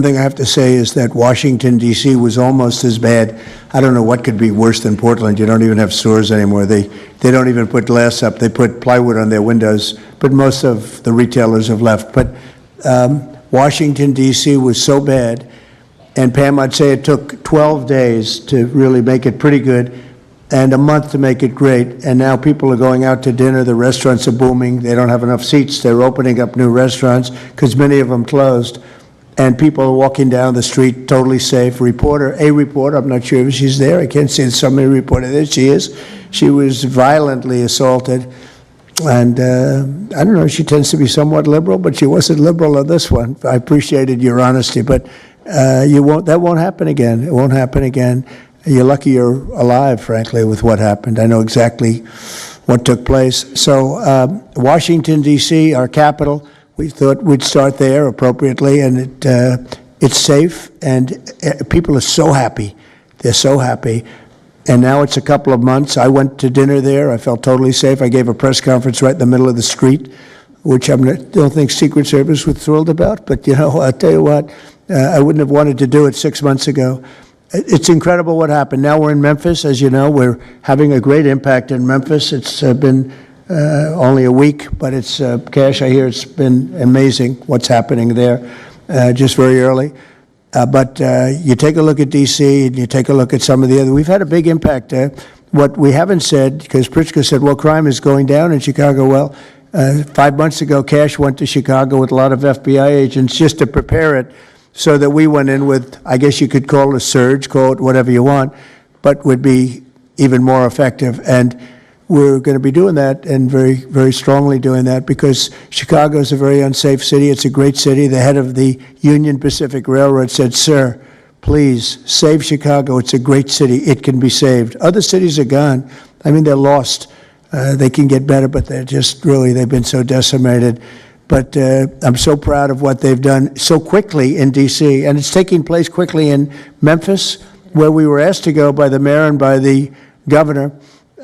thing I have to say is that Washington, D.C. was almost as bad. I don't know what could be worse than Portland. You don't even have stores anymore. They don't even put glass up. They put plywood on their windows, but most of the retailers have left. But Washington, D.C. was so bad, and Pam, I'd say it took 12 days to really make it pretty good, and a month to make it great. And now people are going out to dinner. The restaurants are booming. They don't have enough seats. They're opening up new restaurants because many of them closed. And people are walking down the street totally safe. A reporter, I'm not sure if she's there. I can't see somebody reported there. She is. She was violently assaulted. And I don't know, she tends to be somewhat liberal, but she wasn't liberal on this one. I appreciated your honesty, but that won't happen again. It won't happen again. You're lucky you're alive, frankly, with what happened. I know exactly what took place. So Washington, D.C., our capital, we thought we'd start there appropriately, and it's safe, and people are so happy. They're so happy. And now it's a couple of months. I went to dinner there. I felt totally safe. I gave a press conference right in the middle of the street, which I don't think Secret Service was thrilled about. But, you know, I'll tell you what, I wouldn't have wanted to do it 6 months ago. It's incredible what happened. Now we're in Memphis. As you know, we're having a great impact in Memphis. It's been only a week, but it's, Cash, I hear it's been amazing what's happening there, just very early. But you take a look at D.C., and you take a look at some of the other, we've had a big impact. What we haven't said, because Pritzker said, well, crime is going down in Chicago. Well, 5 months ago, Cash went to Chicago with a lot of FBI agents just to prepare it. so that we went in with, I guess you could call it a surge, call it whatever you want, but would be even more effective. And we're going to be doing that, and very, very strongly doing that, because Chicago is a very unsafe city. It's a great city. The head of the Union Pacific Railroad said, "Sir, please save Chicago. It's a great city. It can be saved." Other cities are gone. I mean, they're lost. They can get better, but they're just really, they've been so decimated. But I'm so proud of what they've done so quickly in D.C., and it's taking place quickly in Memphis, where we were asked to go by the mayor and by the governor.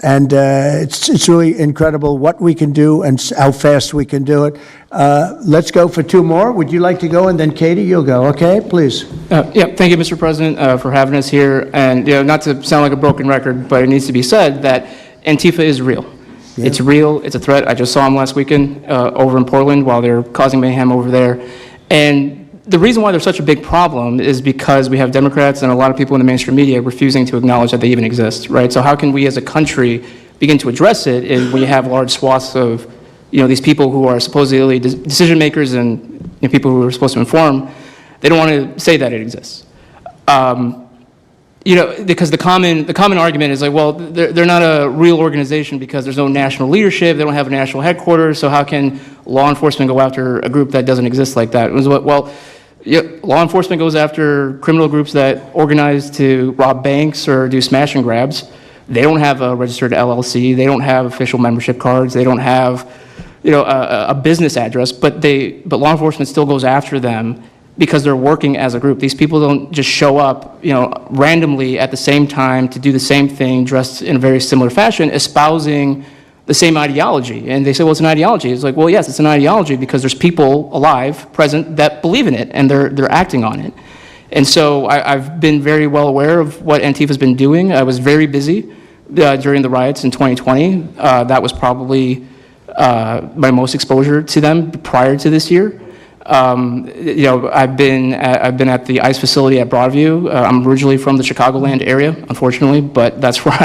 And it's really incredible what we can do and how fast we can do it. Let's go for two more. Would you like to go? And then Katie, you'll go. Okay, please. Yeah, thank you, Mr. President, for having us here. And not to sound like a broken record, but it needs to be said that Antifa is real. Yeah. It's real. It's a threat. I just saw them last weekend over in Portland while they're causing mayhem over there. And the reason why there's such a big problem is because we have Democrats and a lot of people in the mainstream media refusing to acknowledge that they even exist, right? So how can we as a country begin to address it if we have large swaths of, these people who are supposedly decision makers and people who are supposed to inform, they don't want to say that it exists. Because the common argument is like, well, they're not a real organization because there's no national leadership, they don't have a national headquarters, so how can law enforcement go after a group that doesn't exist like that? It was, well, law enforcement goes after criminal groups that organize to rob banks or do smash and grabs. They don't have a registered LLC, they don't have official membership cards, they don't have a business address, but law enforcement still goes after them because they're working as a group. These people don't just show up, randomly at the same time to do the same thing, dressed in a very similar fashion, espousing the same ideology. And they say, well, it's an ideology. It's like, well, yes, it's an ideology because there's people alive, present, that believe in it, and they're acting on it. And so I've been very well aware of what Antifa's been doing. I was very busy during the riots in 2020. That was probably my most exposure to them prior to this year. I've been at the ICE facility at Broadview. I'm originally from the Chicagoland area, unfortunately, but that's where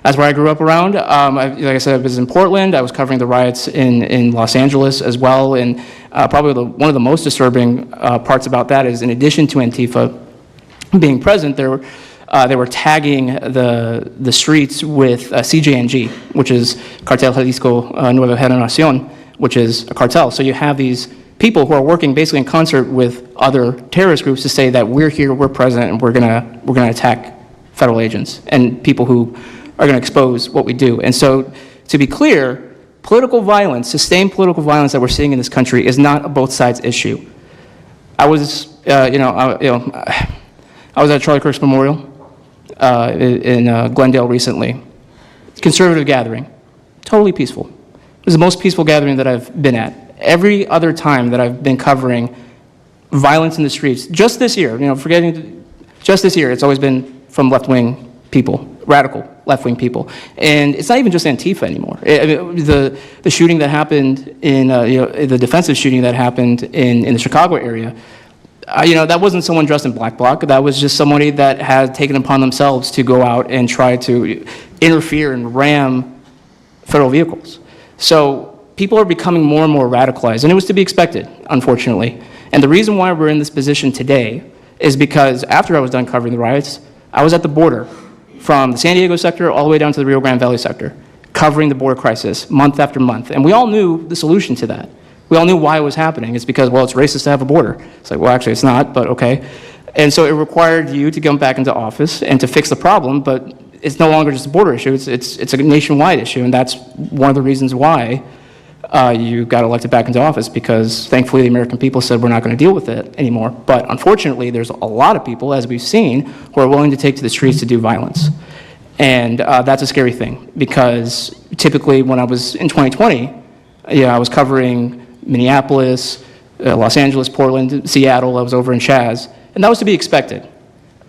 I grew up around. Like I said, I was in Portland. I was covering the riots in Los Angeles as well. And probably one of the most disturbing parts about that is, in addition to Antifa being present, they were tagging the streets with CJNG, which is Cartel Jalisco Nueva Generación, which is a cartel. So you have these people who are working basically in concert with other terrorist groups to say that we're here, we're present, and we're gonna attack federal agents and people who are gonna expose what we do. And so, to be clear, political violence, sustained political violence that we're seeing in this country is not a both sides issue. I was, I was at Charlie Kirk's memorial in Glendale recently. Conservative gathering, totally peaceful. It was the most peaceful gathering that I've been at. Every other time that I've been covering violence in the streets, just this year, just this year, it's always been from left-wing people, radical left-wing people. And it's not even just Antifa anymore. The shooting that happened the defensive shooting that happened in the Chicago area, that wasn't someone dressed in black bloc. That was just somebody that had taken upon themselves to go out and try to interfere and ram federal vehicles. So people are becoming more and more radicalized, and it was to be expected, unfortunately. And the reason why we're in this position today is because after I was done covering the riots, I was at the border from the San Diego sector all the way down to the Rio Grande Valley sector, covering the border crisis month after month. And we all knew the solution to that. We all knew why it was happening. It's because, well, it's racist to have a border. It's like, well, actually, it's not, but okay. And so it required you to come back into office and to fix the problem, but it's no longer just a border issue. It's a nationwide issue, and that's one of the reasons why you got elected back into office, because thankfully the American people said we're not going to deal with it anymore. But unfortunately, there's a lot of people, as we've seen, who are willing to take to the streets to do violence. And that's a scary thing, because typically when I was in 2020, I was covering Minneapolis, Los Angeles, Portland, Seattle. I was over in Chaz, and that was to be expected.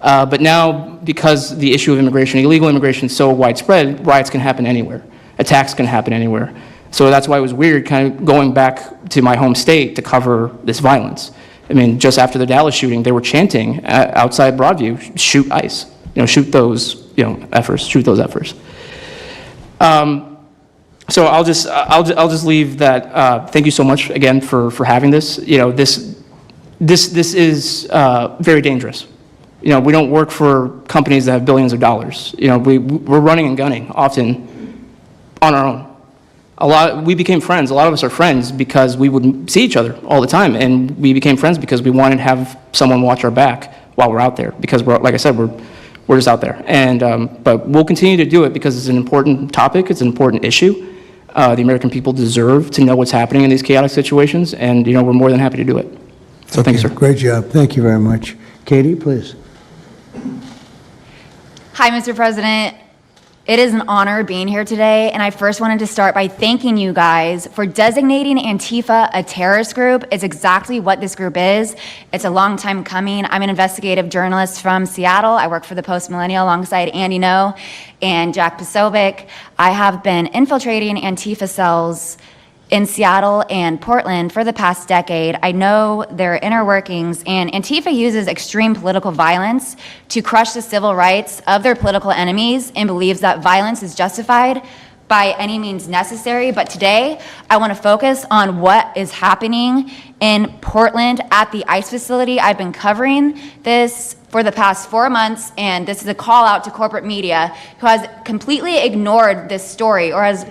But now, because the issue of immigration, illegal immigration, is so widespread, riots can happen anywhere. Attacks can happen anywhere. So that's why it was weird kind of going back to my home state to cover this violence. I mean, just after the Dallas shooting, they were chanting outside Broadview, shoot ICE, shoot those, efforts, shoot those efforts. So I'll just leave that. Thank you so much again for having this. this is very dangerous. You know, we don't work for companies that have billions of dollars. You know, we're running and gunning often on our own. We became friends. A lot of us are friends because we would see each other all the time, and we became friends because we wanted to have someone watch our back while we're out there. Because like I said, we're just out there. And but we'll continue to do it because it's an important topic. It's an important issue. The American people deserve to know what's happening in these chaotic situations, and you know, we're more than happy to do it. So thank you, sir. Great job. Thank you very much. Katie, please. Hi, Mr. President. It is an honor being here today, and I first wanted to start by thanking you guys for designating Antifa a terrorist group. It's exactly what this group is. It's a long time coming. I'm an investigative journalist from Seattle. I work for the Post Millennial alongside Andy No and Jack Posobiec. I have been infiltrating Antifa cells in Seattle and Portland for the past decade. I know their inner workings, and Antifa uses extreme political violence to crush the civil rights of their political enemies and believes that violence is justified by any means necessary. But today, I want to focus on what is happening in Portland at the ICE facility. I've been covering this for the past 4 months, and this is a call out to corporate media who has completely ignored this story or has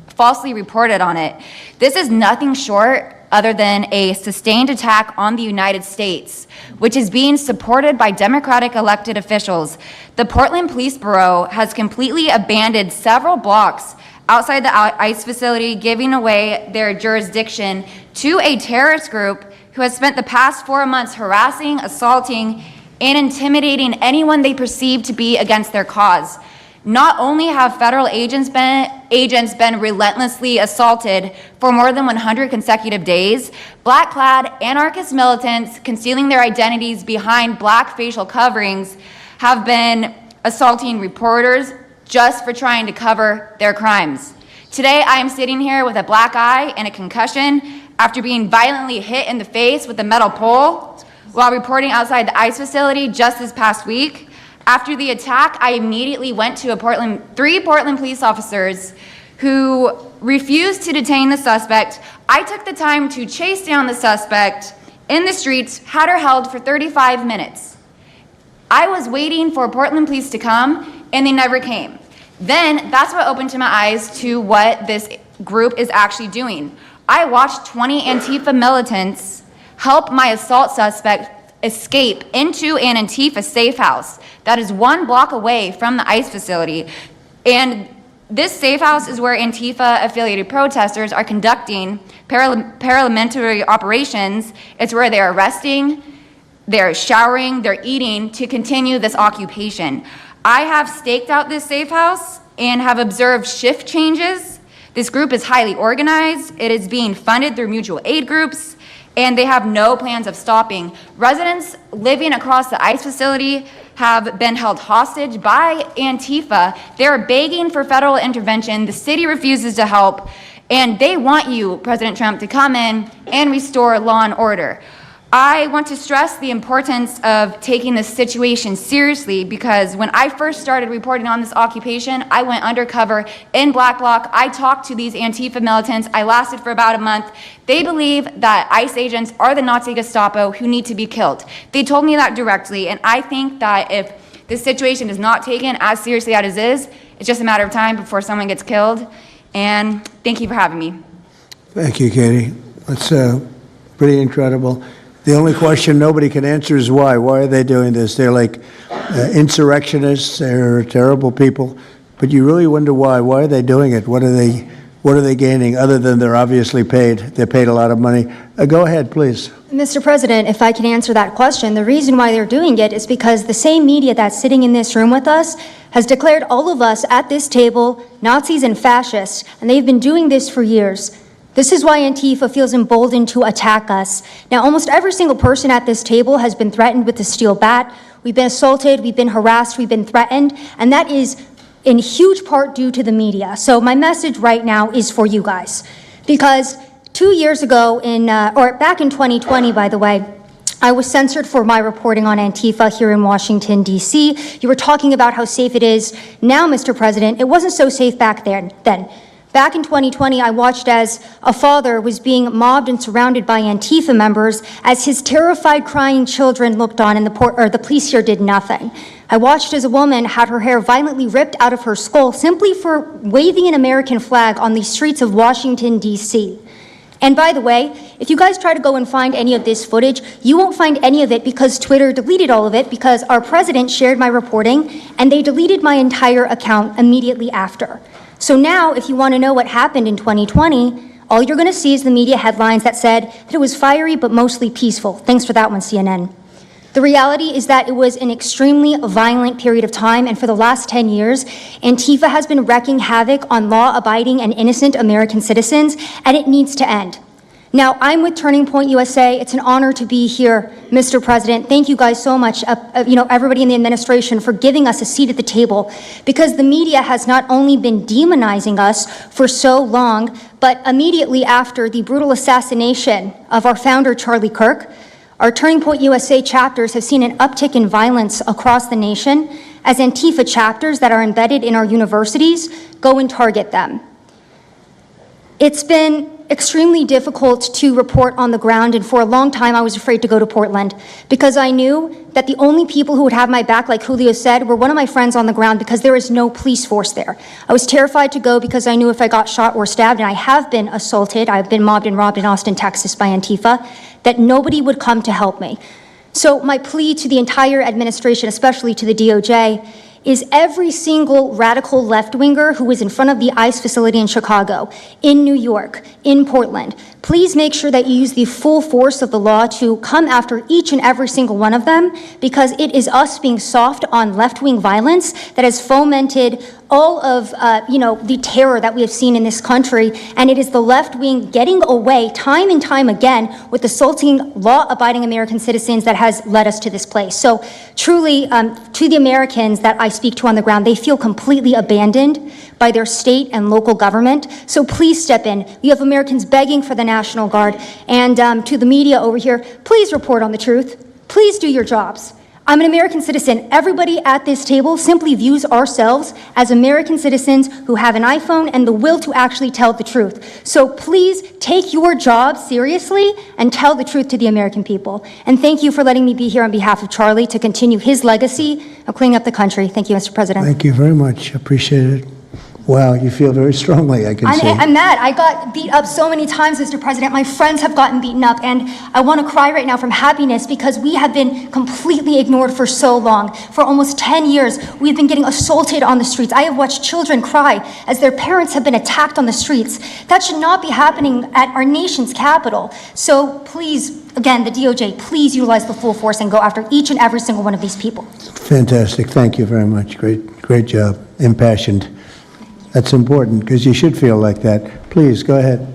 falsely reported on it. This is nothing short other than a sustained attack on the United States, which is being supported by Democratic elected officials. The Portland Police Bureau has completely abandoned several blocks outside the ICE facility, giving away their jurisdiction to a terrorist group who has spent the past 4 months harassing, assaulting, and intimidating anyone they perceive to be against their cause. Not only have federal agents been relentlessly assaulted for more than 100 consecutive days, black-clad anarchist militants concealing their identities behind black facial coverings have been assaulting reporters just for trying to cover their crimes. Today, I am sitting here with a black eye and a concussion after being violently hit in the face with a metal pole while reporting outside the ICE facility just this past week. After the attack, I immediately went to three Portland police officers who refused to detain the suspect. I took the time to chase down the suspect in the streets, had her held for 35 minutes. I was waiting for Portland police to come, and they never came. Then that's what opened my eyes to what this group is actually doing. I watched 20 Antifa militants help my assault suspect escape into an Antifa safe house that is 1 block away from the ICE facility. And this safe house is where Antifa-affiliated protesters are conducting paramilitary operations. It's where they're arresting, they're showering, they're eating to continue this occupation. I have staked out this safe house and have observed shift changes. This group is highly organized. It is being funded through mutual aid groups, and they have no plans of stopping. Residents living across the ICE facility have been held hostage by Antifa. They're begging for federal intervention. The city refuses to help, and they want you, President Trump, to come in and restore law and order. I want to stress the importance of taking this situation seriously because when I first started reporting on this occupation, I went undercover in Black Bloc. I talked to these Antifa militants. I lasted for about a month. They believe that ICE agents are the Nazi Gestapo who need to be killed. They told me that directly, and I think that if this situation is not taken as seriously as it is, it's just a matter of time before someone gets killed. And thank you for having me. Thank you, Katie. That's pretty incredible. The only question nobody can answer is why. Why are they doing this? They're like insurrectionists. They're terrible people. But you really wonder why. Why are they doing it? What are they gaining other than they're obviously paid? They're paid a lot of money. Go ahead, please. Mr. President, if I can answer that question, the reason why they're doing it is because the same media that's sitting in this room with us has declared all of us at this table Nazis and fascists, and they've been doing this for years. This is why Antifa feels emboldened to attack us. Now, almost every single person at this table has been threatened with a steel bat. We've been assaulted, we've been harassed, we've been threatened, and that is in huge part due to the media. So my message right now is for you guys. Because 2 years ago, back in 2020, by the way, I was censored for my reporting on Antifa here in Washington, D.C. You were talking about how safe it is. Now, Mr. President, it wasn't so safe back then. Back in 2020, I watched as a father was being mobbed and surrounded by Antifa members as his terrified, crying children looked on and the police here did nothing. I watched as a woman had her hair violently ripped out of her skull simply for waving an American flag on the streets of Washington, D.C. And by the way, if you guys try to go and find any of this footage, you won't find any of it because Twitter deleted all of it because our president shared my reporting and they deleted my entire account immediately after. So now, if you want to know what happened in 2020, all you're going to see is the media headlines that said that it was fiery but mostly peaceful. Thanks for that one, CNN. The reality is that it was an extremely violent period of time, and for the last 10 years, Antifa has been wreaking havoc on law-abiding and innocent American citizens, and it needs to end. Now, I'm with Turning Point USA. It's an honor to be here, Mr. President. Thank you guys so much, everybody in the administration, for giving us a seat at the table, because the media has not only been demonizing us for so long, but immediately after the brutal assassination of our founder, Charlie Kirk, our Turning Point USA chapters have seen an uptick in violence across the nation as Antifa chapters that are embedded in our universities go and target them. It's been extremely difficult to report on the ground, and for a long time I was afraid to go to Portland because I knew that the only people who would have my back, like Julio said, were one of my friends on the ground because there is no police force there. I was terrified to go because I knew if I got shot or stabbed, and I have been assaulted, I've been mobbed and robbed in Austin, Texas by Antifa, that nobody would come to help me. So my plea to the entire administration, especially to the DOJ, is every single radical left-winger who is in front of the ICE facility in Chicago, in New York, in Portland, please make sure that you use the full force of the law to come after each and every single one of them, because it is us being soft on left-wing violence that has fomented all of the terror that we have seen in this country, and it is the left wing getting away time and time again with assaulting law-abiding American citizens that has led us to this place. So truly, to the Americans that I speak to on the ground, they feel completely abandoned by their state and local government. So please step in. You have Americans begging for the National Guard, and to the media over here, please report on the truth. Please do your jobs. I'm an American citizen. Everybody at this table simply views ourselves as American citizens who have an iPhone and the will to actually tell the truth. So please take your job seriously and tell the truth to the American people. And thank you for letting me be here on behalf of Charlie to continue his legacy of cleaning up the country. Thank you, Mr. President. Thank you very much. Appreciate it. Wow, you feel very strongly, I can see. I'm mad. I got beat up so many times, Mr. President. My friends have gotten beaten up, and I want to cry right now from happiness because we have been completely ignored for so long. For almost 10 years, we've been getting assaulted on the streets. I have watched children cry as their parents have been attacked on the streets. That should not be happening at our nation's capital. So please, again, the DOJ, please utilize the full force and go after each and every single one of these people. Fantastic. Thank you very much. Great job. Impassioned. That's important because you should feel like that. Please, go ahead.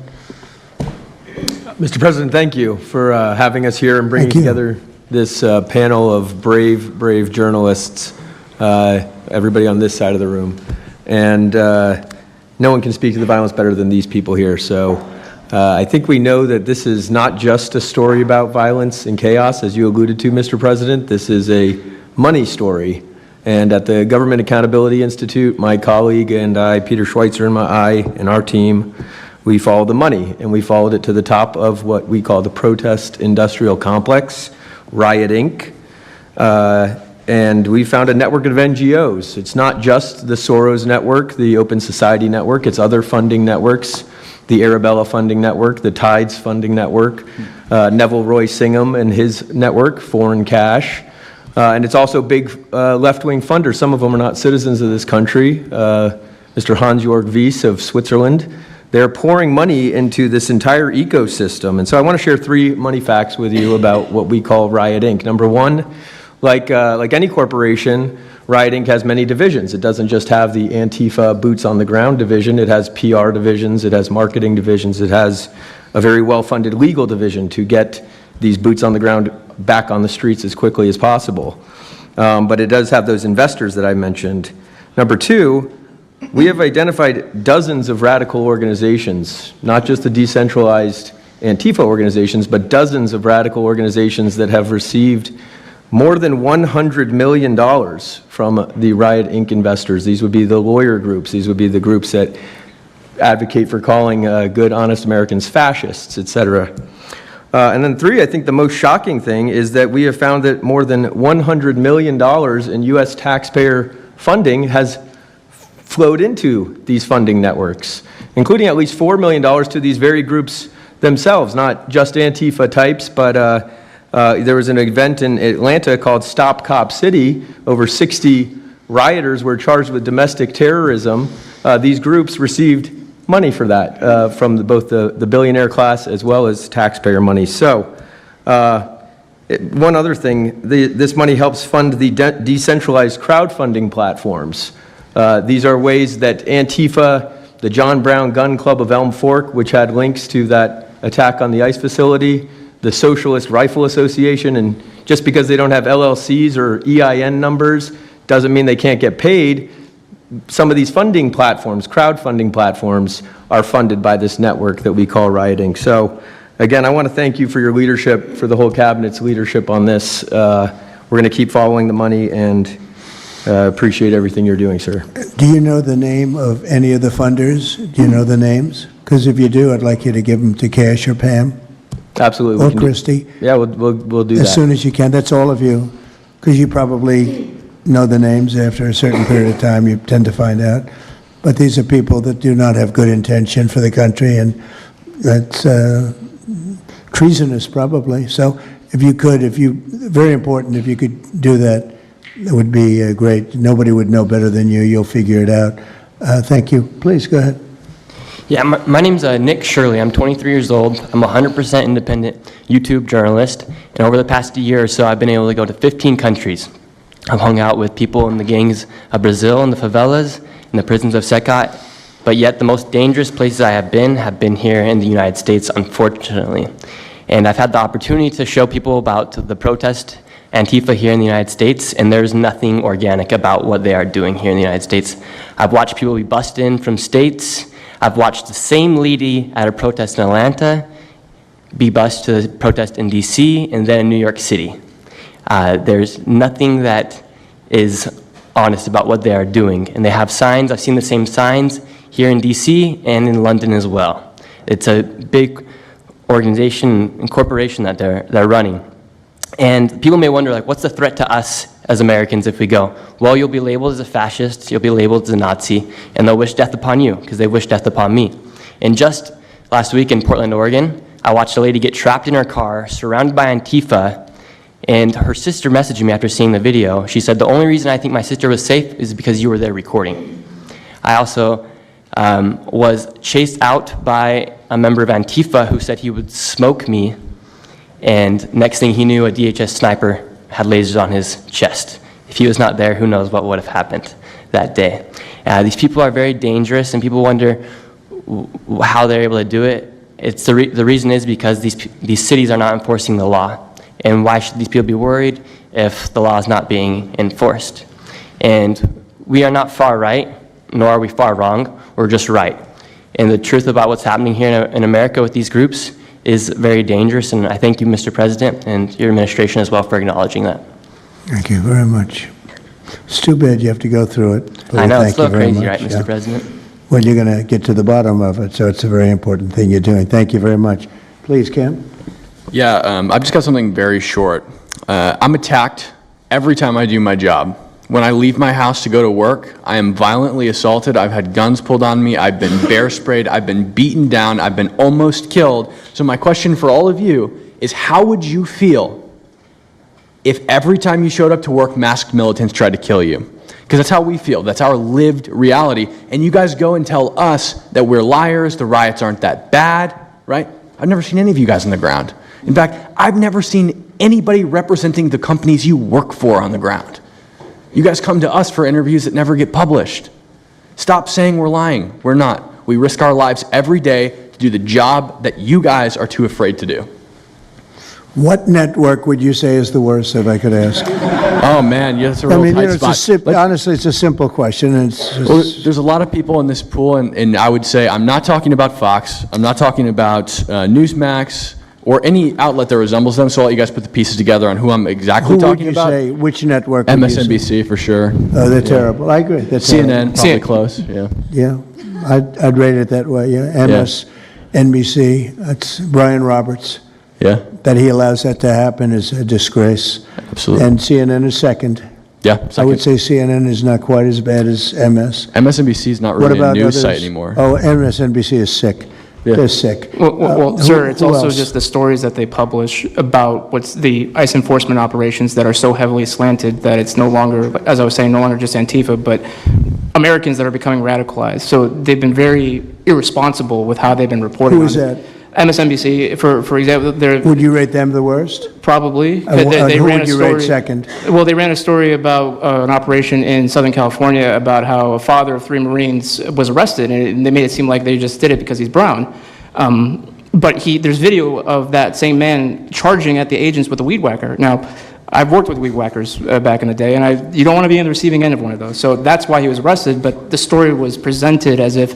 Mr. President, thank you for having us here and bringing together this panel of brave journalists, everybody on this side of the room. And no one can speak to the violence better than these people here. So I think we know that this is not just a story about violence and chaos, as you alluded to, Mr. President. This is a money story. And at the Government Accountability Institute, my colleague and I, Peter Schweitzer and our team, we followed the money, and we followed it to the top of what we call the protest industrial complex, Riot Inc. And we found a network of NGOs. It's not just the Soros network, the Open Society network, it's other funding networks, the Arabella funding network, the Tides funding network, Neville Roy Singham and his network, Foreign Cash. And it's also big left-wing funders. Some of them are not citizens of this country. Mr. Hans-Jörg Wyss of Switzerland. They're pouring money into this entire ecosystem. And so I want to share 3 money facts with you about what we call Riot Inc. Number 1, like any corporation, Riot Inc. has many divisions. It doesn't just have the Antifa boots on the ground division. It has PR divisions. It has marketing divisions. It has a very well-funded legal division to get these boots on the ground back on the streets as quickly as possible. But it does have those investors that I mentioned. Number 2, we have identified dozens of radical organizations, not just the decentralized Antifa organizations, but dozens of radical organizations that have received more than $100 million from the Riot Inc. investors. These would be the lawyer groups. These would be the groups that advocate for calling good, honest Americans fascists, et cetera. And then 3, I think the most shocking thing is that we have found that more than $100 million in U.S. taxpayer funding has flowed into these funding networks, including at least $4 million to these very groups themselves, not just Antifa types, but there was an event in Atlanta called Stop Cop City. Over 60 rioters were charged with domestic terrorism. These groups received money for that from both the billionaire class as well as taxpayer money. So one other thing, this money helps fund the decentralized crowdfunding platforms. These are ways that Antifa, the John Brown Gun Club of Elm Fork, which had links to that attack on the ICE facility, the Socialist Rifle Association, and just because they don't have LLCs or EIN numbers doesn't mean they can't get paid. Some of these funding platforms, crowdfunding platforms, are funded by this network that we call rioting. So again, I want to thank you for your leadership, for the whole cabinet's leadership on this. We're going to keep following the money and appreciate everything you're doing, sir. Do you know the name of any of the funders? Do you know the names? Because if you do, I'd like you to give them to Cash or Pam. Absolutely. Or Christy. Yeah, we'll do that. As soon as you can. That's all of you. Because you probably know the names after a certain period of time. You tend to find out. But these are people that do not have good intention for the country, and that's treasonous probably. So if you could, very important, if you could do that, it would be great. Nobody would know better than you. You'll figure it out. Thank you. Please, go ahead. Yeah, my name's Nick Shirley. I'm 23 years old. I'm a 100% independent YouTube journalist. And over the past year or so, I've been able to go to 15 countries. I've hung out with people in the gangs of Brazil, in the favelas, in the prisons of Secot. But yet the most dangerous places I have been here in the United States, unfortunately. And I've had the opportunity to show people about the protest Antifa here in the United States, and there's nothing organic about what they are doing here in the United States. I've watched people be bussed in from states. I've watched the same lady at a protest in Atlanta be bused to the protest in DC and then in New York City. There's nothing that is honest about what they are doing. And they have signs. I've seen the same signs here in DC and in London as well. It's a big organization and corporation that they're running. And people may wonder, like, what's the threat to us as Americans if we go? Well, you'll be labeled as a fascist, you'll be labeled as a Nazi, and they'll wish death upon you, because they wish death upon me. And just last week in Portland, Oregon, I watched a lady get trapped in her car, surrounded by Antifa, and her sister messaged me after seeing the video. She said, the only reason I think my sister was safe is because you were there recording. I also was chased out by a member of Antifa who said he would smoke me, and next thing he knew, a DHS sniper had lasers on his chest. If he was not there, who knows what would have happened that day. These people are very dangerous, and people wonder how they're able to do it. It's the reason is because these cities are not enforcing the law. And why should these people be worried if the law is not being enforced? And we are not far right, nor are we far wrong. We're just right. And the truth about what's happening here in America with these groups is very dangerous, and I thank you, Mr. President, and your administration as well for acknowledging that. Thank you very much. It's too bad you have to go through it. I know, it's Thank a little you very crazy, much. right, Mr. President? Well, you're going to get to the bottom of it, so it's a very important thing you're doing. Thank you very much. Please, Kim. Yeah, I've just got something very short. I'm attacked every time I do my job. When I leave my house to go to work, I am violently assaulted. I've had guns pulled on me. I've been bear sprayed. I've been beaten down. I've been almost killed. So my question for all of you is, how would you feel if every time you showed up to work, masked militants tried to kill you? Because that's how we feel. That's our lived reality. And you guys go and tell us that we're liars, the riots aren't that bad, right? I've never seen any of you guys on the ground. In fact, I've never seen anybody representing the companies you work for on the ground. You guys come to us for interviews that never get published. Stop saying we're lying. We're not. We risk our lives every day to do the job that you guys are too afraid to do. What network would you say is the worst, if I could ask? Oh, man, yeah, that's a real tight spot. Honestly, it's a simple question. And it's just... Well, there's a lot of people in this pool, and I would say I'm not talking about Fox. I'm not talking about Newsmax. or any outlet that resembles them, so I'll let you guys put the pieces together on who I'm exactly Who would talking you about. say, which network would you say? MSNBC for sure. Oh, they're terrible. I agree. They're CNN, probably CNN. close, yeah. Yeah, I'd rate it that way, yeah. MSNBC, that's Brian Roberts. Yeah, That he allows that to happen is a disgrace. absolutely. And CNN is second. Yeah, I would second. say CNN is not quite as bad as MS. MSNBC is not What really a about news others? site anymore. Oh, MSNBC is sick. Yeah. They're sick. Well, Who- sir, it's who also else? just the stories that they publish about what's the ICE enforcement operations that are so heavily slanted that it's no longer, as I was saying, no longer just Antifa, but Americans that are becoming radicalized. So they've been very irresponsible with how they've been reporting Who on is it. that? MSNBC, for example, they're Would you rate them the worst? probably. Who ran would a you rate story- second? Well, they ran a story about an operation in Southern California about how a father of 3 Marines was arrested, and they made it seem like they just did it because he's brown. But there's video of that same man charging at the agents with a weed whacker. Now, I've worked with weed whackers back in the day, and you don't want to be on the receiving end of one of those. So that's why he was arrested, but the story was presented as if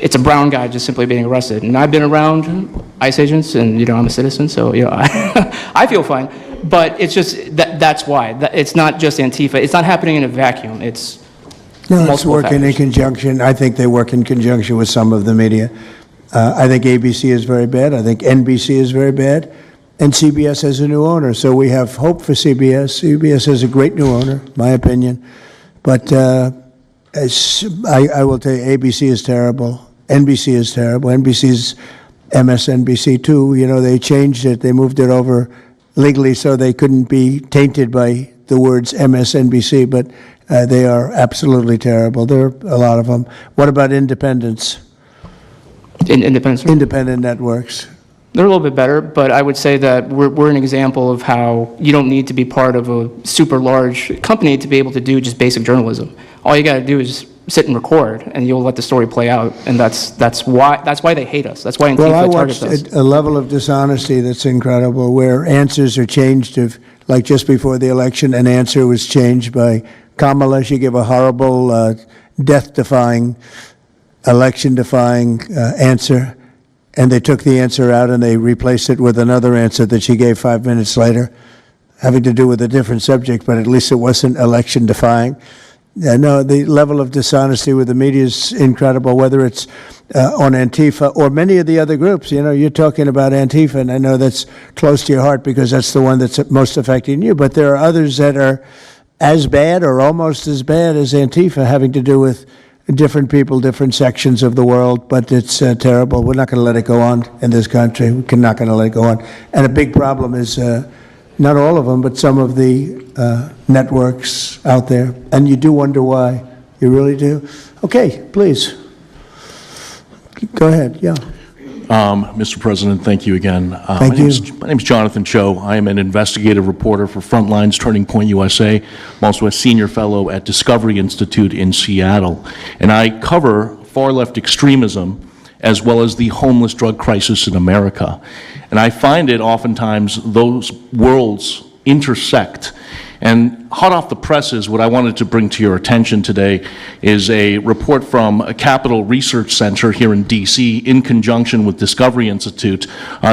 it's a brown guy just simply being arrested. And I've been around ICE agents, and, I'm a citizen, so, I feel fine. But it's just, that's why. It's not just Antifa. It's not happening in a vacuum. It's No, it's multiple working in factors. conjunction. I think they work in conjunction with some of the media. I think ABC is very bad. I think NBC is very bad. And CBS has a new owner, so we have hope for CBS. CBS has a great new owner, my opinion. But I will tell you, ABC is terrible. NBC is terrible. NBC's MSNBC too. They changed it. They moved it over legally so they couldn't be tainted by the words MSNBC, but they are absolutely terrible. There are a lot of them. What about independents? Independent networks. They're a little bit better, but I would say that we're an example of how you don't need to be part of a super large company to be able to do just basic journalism. All you got to do is sit and record, and you'll let the story play out, and that's why they hate us. That's why Well, I Antifa targets watched us. a level of dishonesty that's incredible, where answers are changed. Like just before the election, an answer was changed by Kamala. She gave a horrible, death-defying, election-defying answer, and they took the answer out and they replaced it with another answer that she gave 5 minutes later, having to do with a different subject, but at least it wasn't election-defying. No, the level of dishonesty with the media is incredible, whether it's on Antifa or many of the other groups. You're talking about Antifa, and I know that's close to your heart because that's the one that's most affecting you, but there are others that are as bad or almost as bad as Antifa, having to do with different people, different sections of the world, but it's terrible. We're not going to let it go on in this country. We're not going to let it go on. And a big problem is not all of them, but some of the networks out there. And you do wonder why. You really do. Okay, please. Go ahead, yeah. Mr. President, thank you again. Thank you. My name is Jonathan Cho. I am an investigative reporter for Frontline's Turning Point USA. I'm also a senior fellow at Discovery Institute in Seattle. And I cover far-left extremism as well as the homeless drug crisis in America. And I find it oftentimes those worlds intersect. And hot off the presses, what I wanted to bring to your attention today is a report from a Capital Research Center here in D.C. in conjunction with Discovery Institute.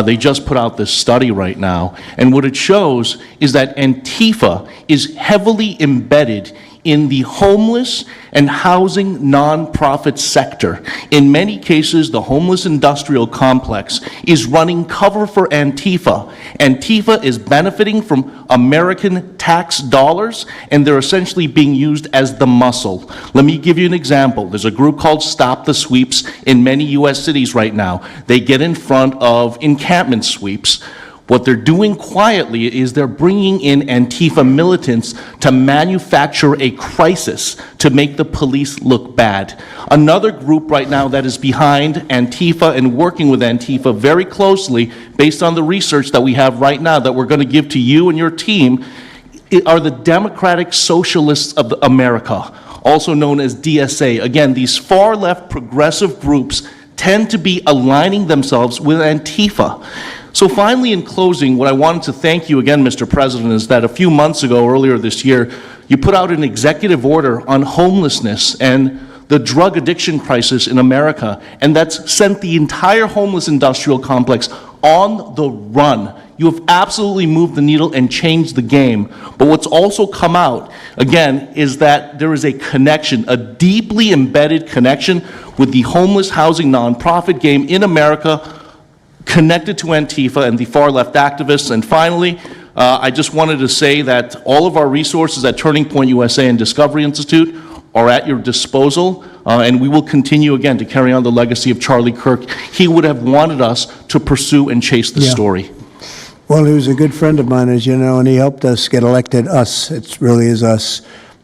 They just put out this study right now, and what it shows is that Antifa is heavily embedded in the homeless and housing nonprofit sector. In many cases, the homeless industrial complex is running cover for Antifa. Antifa is benefiting from American tax dollars, and they're essentially being used as the muscle. Let me give you an example. There's a group called Stop the Sweeps in many U.S. cities right now. They get in front of encampment sweeps. What they're doing quietly is they're bringing in Antifa militants to manufacture a crisis to make the police look bad. Another group right now that is behind Antifa and working with Antifa very closely, based on the research that we have right now that we're going to give to you and your team, are the Democratic Socialists of America, also known as DSA. Again, these far-left progressive groups tend to be aligning themselves with Antifa. So finally, in closing, what I wanted to thank you again, Mr. President, is that a few months ago, earlier this year, you put out an executive order on homelessness and the drug addiction crisis in America, and that's sent the entire homeless industrial complex on the run. You have absolutely moved the needle and changed the game. But what's also come out, again, is that there is a connection, a deeply embedded connection with the homeless housing nonprofit game in America, connected to Antifa and the far-left activists. And finally, I just wanted to say that all of our resources at Turning Point USA and Discovery Institute are at your disposal, and we will continue, again, to carry on the legacy of Charlie Kirk. He would have wanted us to pursue and chase the story. Well, he was a good friend of mine, as you know, and he helped us get elected. Us, it really is us.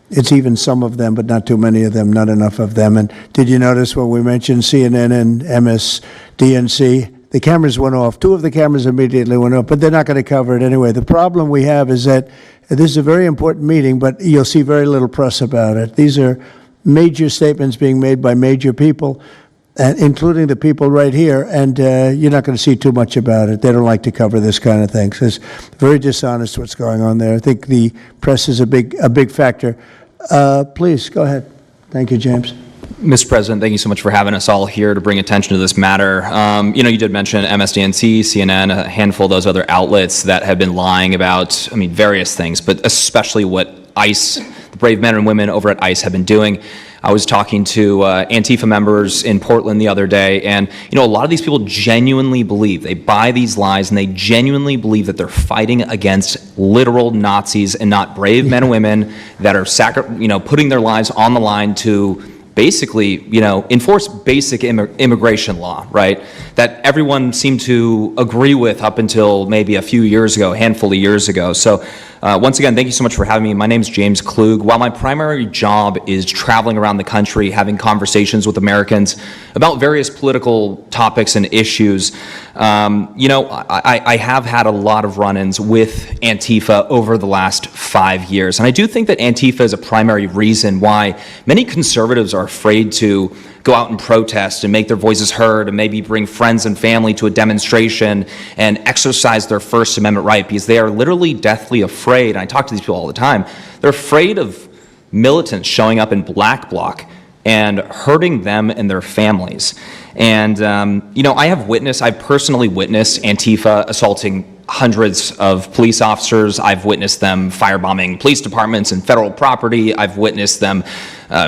It's even some of them, but not too many of them, not enough of them. And did you notice when we mentioned CNN and MSDNC, the cameras went off. 2 of the cameras immediately went off, but they're not going to cover it anyway. The problem we have is that this is a very important meeting, but you'll see very little press about it. These are major statements being made by major people, including the people right here, and you're not going to see too much about it. They don't like to cover this kind of thing. So it's very dishonest what's going on there. I think the press is a big factor. Please, go ahead. Thank you, James. Mr. President, thank you so much for having us all here to bring attention to this matter. You did mention MSDNC, CNN, a handful of those other outlets that have been lying about, various things, but especially what ICE, the brave men and women over at ICE have been doing. I was talking to Antifa members in Portland the other day, and a lot of these people genuinely believe, they buy these lies, and they genuinely believe that they're fighting against literal Nazis and not brave men and women that are putting their lives on the line to basically, enforce basic immigration law, right? That everyone seemed to agree with up until maybe a few years ago, a handful of years ago. So once again, thank you so much for having me. My name is James Klug. While my primary job is traveling around the country, having conversations with Americans about various political topics and issues, I have had a lot of run-ins with Antifa over the last 5 years. And I do think that Antifa is a primary reason why many conservatives are afraid to go out and protest and make their voices heard and maybe bring friends and family to a demonstration and exercise their First Amendment right, because they are literally deathly afraid. And I talk to these people all the time. They're afraid of militants showing up in black bloc and hurting them and their families. And, I've personally witnessed Antifa assaulting hundreds of police officers. I've witnessed them firebombing police departments and federal property. I've witnessed them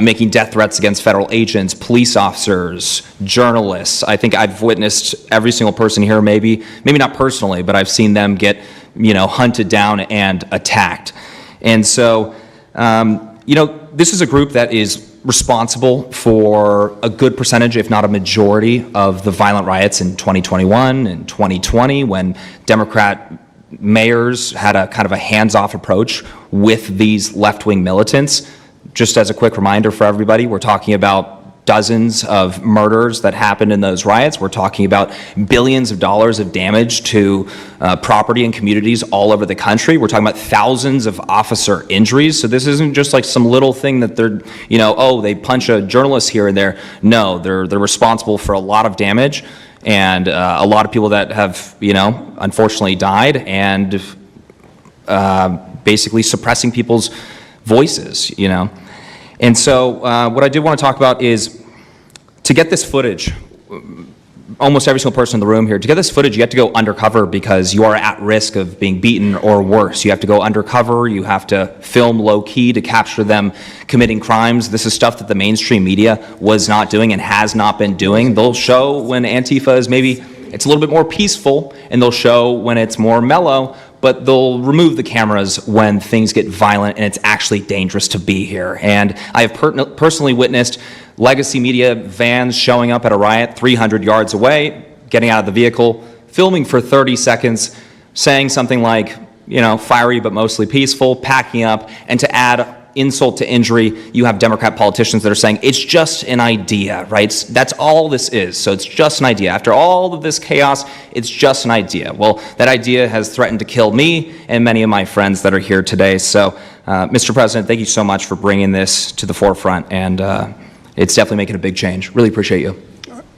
making death threats against federal agents, police officers, journalists. I think I've witnessed every single person here, maybe not personally, but I've seen them get, hunted down and attacked. And so, this is a group that is responsible for a good percentage, if not a majority, of the violent riots in 2021 and 2020 when Democrat mayors had a kind of a hands-off approach with these left-wing militants. Just as a quick reminder for everybody, we're talking about dozens of murders that happened in those riots. We're talking about billions of dollars of damage to property and communities all over the country. We're talking about thousands of officer injuries. So this isn't just like some little thing that they're, they punch a journalist here and there. No, they're responsible for a lot of damage and a lot of people that have, unfortunately died and basically suppressing people's voices, And so what I did want to talk about is to get this footage, almost every single person in the room here, to get this footage, you have to go undercover because you are at risk of being beaten or worse. You have to go undercover. You have to film low-key to capture them committing crimes. This is stuff that the mainstream media was not doing and has not been doing. They'll show when Antifa is maybe, it's a little bit more peaceful, and they'll show when it's more mellow, but they'll remove the cameras when things get violent and it's actually dangerous to be here. And I have personally witnessed legacy media vans showing up at a riot 300 yards away, getting out of the vehicle, filming for 30 seconds, saying something like, fiery but mostly peaceful, packing up, and to add insult to injury, you have Democrat politicians that are saying, it's just an idea, right? That's all this is, so it's just an idea. After all of this chaos, it's just an idea. Well, that idea has threatened to kill me and many of my friends that are here today. So, Mr. President, thank you so much for bringing this to the forefront, and it's definitely making a big change. Really appreciate you.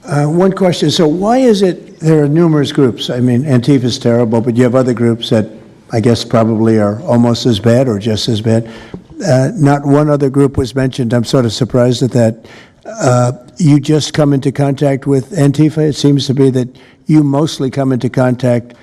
One question, so why is it there are numerous groups? Antifa is terrible, but you have other groups that I guess probably are almost as bad or just as bad. Not one other group was mentioned. I'm sort of surprised at that. You just come into contact with Antifa. It seems to be that you mostly come into contact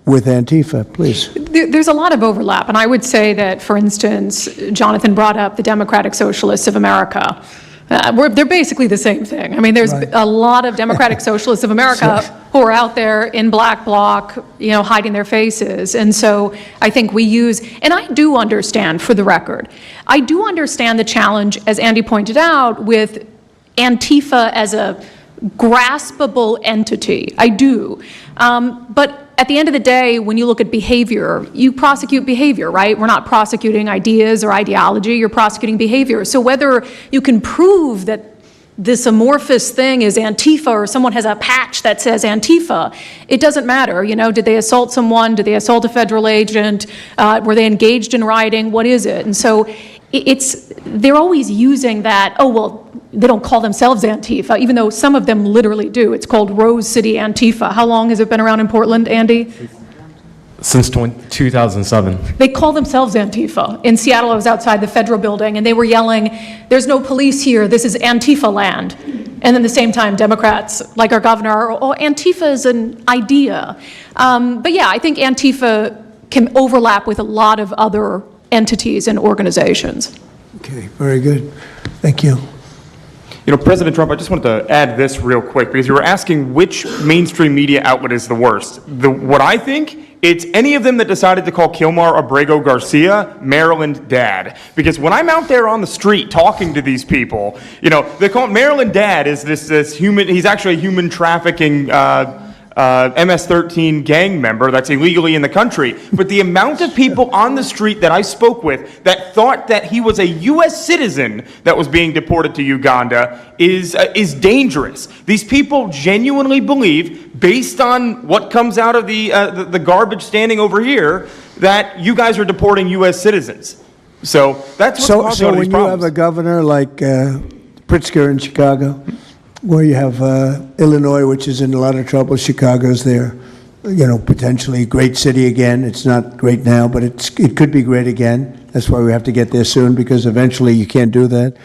with Antifa, please. There's a lot of overlap, and I would say that, for instance, Jonathan brought up the Democratic Socialists of America. They're basically the same thing. I mean, there's a lot of Democratic Socialists of America who are out there in black bloc, hiding their faces. And so I think we use, and I do understand, for the record, I do understand the challenge, as Andy pointed out, with Antifa as a graspable entity. I do. But at the end of the day, when you look at behavior, you prosecute behavior, right? We're not prosecuting ideas or ideology, you're prosecuting behavior. So whether you can prove that this amorphous thing is Antifa or someone has a patch that says Antifa, it doesn't matter. Did they assault someone? Did they assault a federal agent? Were they engaged in rioting? What is it? And so they're always using that, oh, well, they don't call themselves Antifa, even though some of them literally do. It's called Rose City Antifa. How long has it been around in Portland, Andy? Since 2007. They call themselves Antifa. In Seattle, I was outside the federal building, and they were yelling, "There's no police here, this is Antifa land." And then at the same time, Democrats, like our governor, oh, Antifa is an idea. But yeah, I think Antifa can overlap with a lot of other entities and organizations. Okay, very good. Thank you. President Trump, I just wanted to add this real quick, because you were asking which mainstream media outlet is the worst. What I think, it's any of them that decided to call Kilmar Abrego Garcia Maryland Dad. Because when I'm out there on the street talking to these people, they call Maryland Dad is this human, he's actually a human trafficking MS-13 gang member that's illegally in the country. But the amount of people on the street that I spoke with that thought that he was a U.S. citizen that was being deported to Uganda is dangerous. These people genuinely believe, based on what comes out of the garbage standing over here, that you guys are deporting U.S. citizens. So that's what's causing all these when problems. you have a governor like Pritzker in Chicago, where you have Illinois, which is in a lot of trouble. Chicago's there, potentially a great city again. It's not great now, but it could be great again. That's why we have to get there soon, because eventually you can't do that.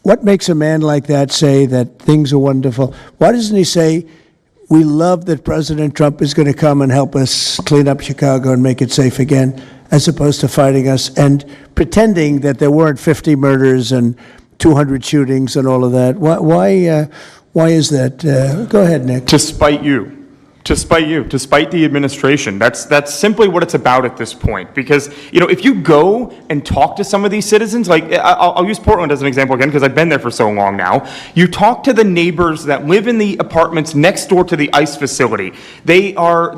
What makes a man like that say that things are wonderful? Why doesn't he say, we love that President Trump is going to come and help us clean up Chicago and make it safe again, as opposed to fighting us and pretending that there weren't 50 murders and 200 shootings and all of that? Why is that? Go ahead, Nick. To spite you. To spite the administration. That's simply what it's about at this point. Because, if you go and talk to some of these citizens, like, I'll use Portland as an example again, because I've been there for so long now. You talk to the neighbors that live in the apartments next door to the ICE facility. There are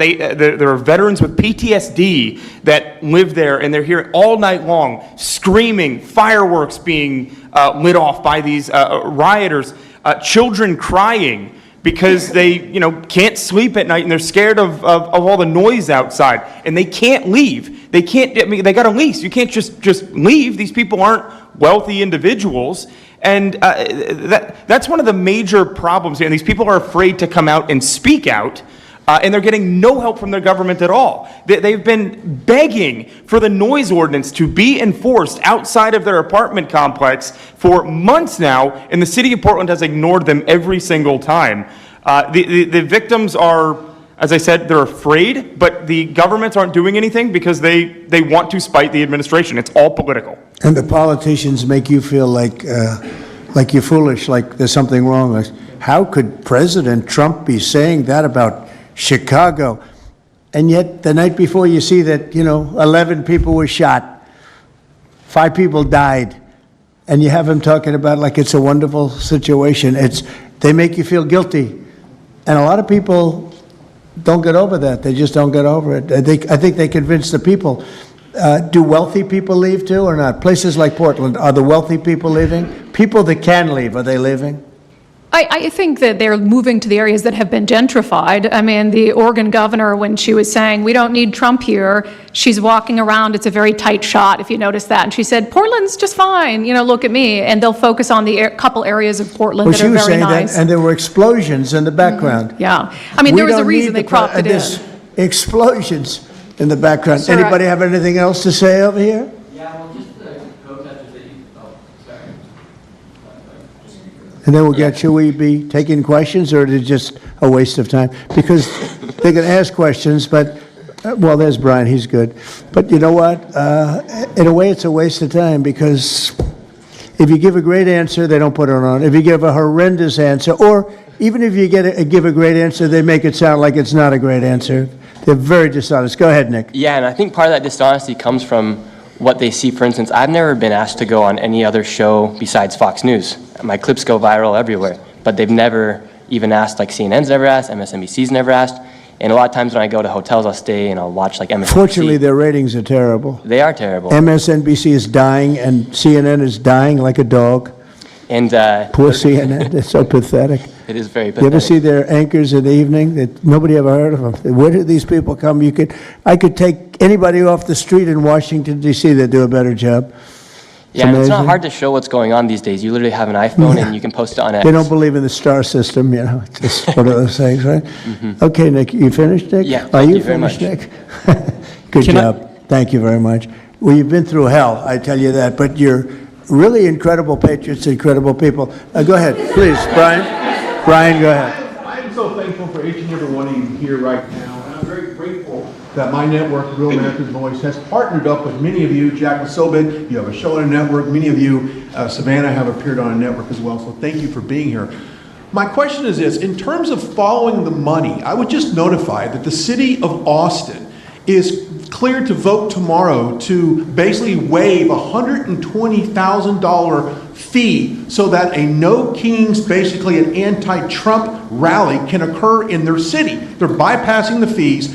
veterans with PTSD that live there, and they're here all night long, screaming, fireworks being lit off by these rioters, children crying, because they, can't sleep at night and they're scared of all the noise outside, and they can't leave. They got a lease. You can't just leave. These people aren't wealthy individuals, and that's one of the major problems here. And these people are afraid to come out and speak out, and they're getting no help from their government at all. They've been begging for the noise ordinance to be enforced outside of their apartment complex for months now, and the city of Portland has ignored them every single time. The victims are, as I said, they're afraid, but the governments aren't doing anything because they want to spite the administration. It's all political. And the politicians make you feel like you're foolish, like there's something wrong. Like, how could President Trump be saying that about Chicago? And yet the night before you see that, 11 people were shot, 5 people died, and you have him talking about like it's a wonderful situation. They make you feel guilty. And a lot of people don't get over that. They just don't get over it. I think they convince the people. Do wealthy people leave too or not? Places like Portland, are the wealthy people leaving? People that can leave, are they leaving? I think that they're moving to the areas that have been gentrified. I mean, the Oregon governor, when she was saying, we don't need Trump here, she's walking around, it's a very tight shot, if you notice that, and she said, Portland's just fine, look at me, and they'll focus on the couple areas of Portland that are very nice. She was saying that, and there were explosions in the background. Yeah. I mean, there was a reason they cropped it in. Explosions in the background. Sorry. Anybody have anything else to say over here? Yeah, well, just the protesters that you, And then we'll get, should we be taking questions, or is it just a waste of time? Because they can ask questions, but, well, there's Brian, he's good. But you know what? In a way, it's a waste of time, because if you give a great answer, they don't put it on. If you give a horrendous answer, or even if you give a great answer, they make it sound like it's not a great answer. They're very dishonest. Go ahead, Nick. Yeah, and I think part of that dishonesty comes from what they see. For instance, I've never been asked to go on any other show besides Fox News. My clips go viral everywhere, but they've never even asked, like CNN's never asked, MSNBC's never asked. And a lot of times when I go to hotels, I'll stay and I'll watch like MSNBC. Fortunately, their ratings are terrible. They are terrible. MSNBC is dying, and CNN is dying like a dog. And poor CNN, they're so pathetic. It is very You pathetic. ever see their anchors in the evening? Nobody ever heard of them. Where did these people come? I could take anybody off the street in Washington, D.C. that do a better job. Yeah, and it's not hard to show what's going on these days. You literally have an iPhone and you can post it on X. They don't believe in the star system, you know. It's just one of those things, right? Okay, Nick, you finished, Nick? Yeah, Are thank you you very finished, much. Nick? Good job. Thank you very much. Well, you've been through hell, I tell you that, but you're really incredible patriots, incredible people. Go ahead, please, Brian. Brian, go ahead. I'm so thankful for each and every one of you here right now, and I'm very grateful that my network, Real America's Voice, has partnered up with many of you. Jack Sobin, you have a show on a network. Many of you, Savannah, have appeared on a network as well, so thank you for being here. My question is this: in terms of following the money, I would just notify that the city of Austin is cleared to vote tomorrow to basically waive a $120,000 fee so that a No Kings, basically an anti-Trump rally, can occur in their city. They're bypassing the fees,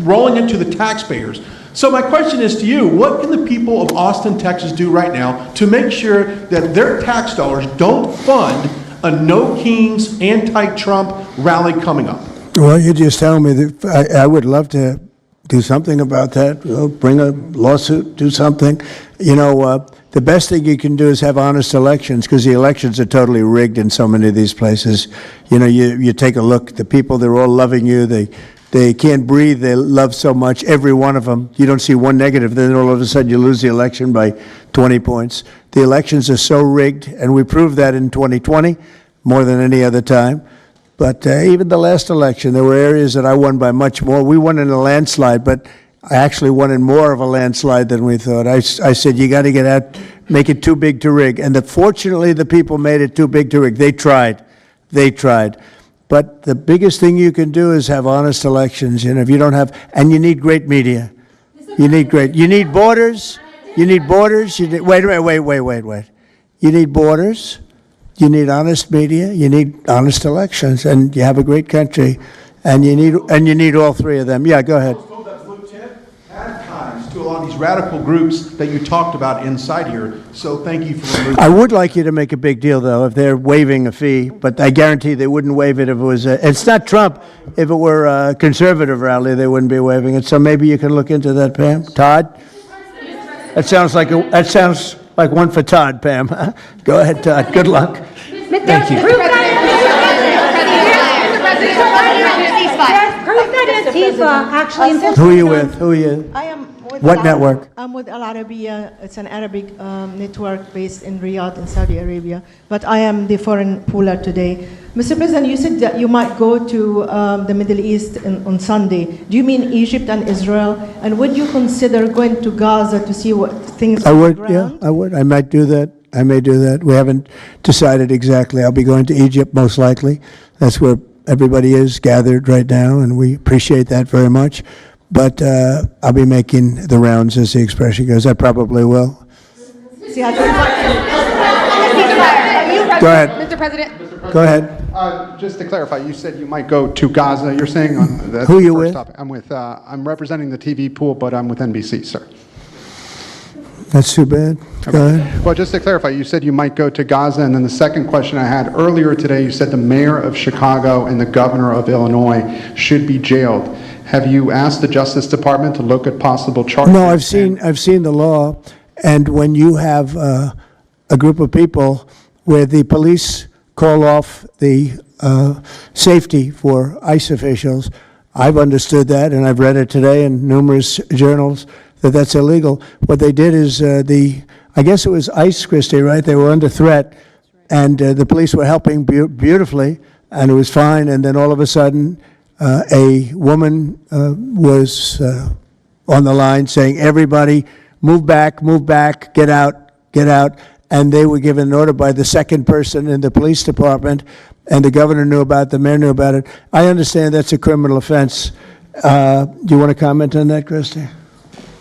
rolling it to the taxpayers. So my question is to you: what can the people of Austin, Texas do right now to make sure that their tax dollars don't fund a No Kings anti-Trump rally coming up? Well, you just tell me that I would love to do something about that. Bring a lawsuit, do something. You know, the best thing you can do is have honest elections, because the elections are totally rigged in so many of these places. You know, you take a look, the people, they're all loving you. They can't breathe. They love so much, every one of them. You don't see one negative, then all of a sudden you lose the election by 20 points. The elections are so rigged, and we proved that in 2020 more than any other time. But even the last election, there were areas that I won by much more. We won in a landslide, but I actually won in more of a landslide than we thought. I said, you got to get out, make it too big to rig. And fortunately, the people made it too big to rig. They tried. But the biggest thing you can do is have honest elections. You know, if you don't have, and you need great media. You need borders. Wait. You need borders. You need honest media, you need honest elections, and you have a great country, and you need all three of them. Yeah, go ahead. To a lot of these radical groups that you talked about inside here, so thank you for removing. I would like you to make a big deal, though, if they're waiving a fee, but I guarantee they wouldn't waive it if it was it's not Trump. If it were a conservative rally, they wouldn't be waiving it. So maybe you can look into that, Pam. Todd? That sounds like one for Todd, Pam. Go ahead, Todd. Good luck. Thank you. Who are you with? I am with What network? I'm with Al Arabiya. It's an Arabic network based in Riyadh in Saudi Arabia. But I am the foreign pooler today. Mr. President, you said that you might go to the Middle East on Sunday. Do you mean Egypt and Israel? And would you consider going to Gaza to see what things I on would, the ground? yeah, I would. I might do that. I may do that. We haven't decided exactly. I'll be going to Egypt most likely. That's where everybody is gathered right now, and we appreciate that very much. But I'll be making the rounds, as the expression goes. I probably will. See, I Go ahead. Mr. President. Go ahead. Just to clarify, you said you might go to Gaza. You're saying on that's Who the you first with? topic. I'm representing the TV pool, but I'm with NBC, sir. That's too bad. Go ahead. Well, just to clarify, you said you might go to Gaza, and then the second question I had earlier today, you said the mayor of Chicago and the governor of Illinois should be jailed. Have you asked the Justice Department to look at possible charges? No, I've seen the law, and when you have a group of people where the police call off the safety for ICE officials, I've understood that, and I've read it today in numerous journals, that's illegal. What they did is I guess it was ICE, Christie, right? They were under threat, and the police were helping beautifully, and it was fine. And then all of a sudden, a woman was on the line saying, "Everybody, move back, get out, get out." And they were given an order by the second person in the police department, and the governor knew about it, the mayor knew about it. I understand that's a criminal offense. Do you want to comment on that, Christy?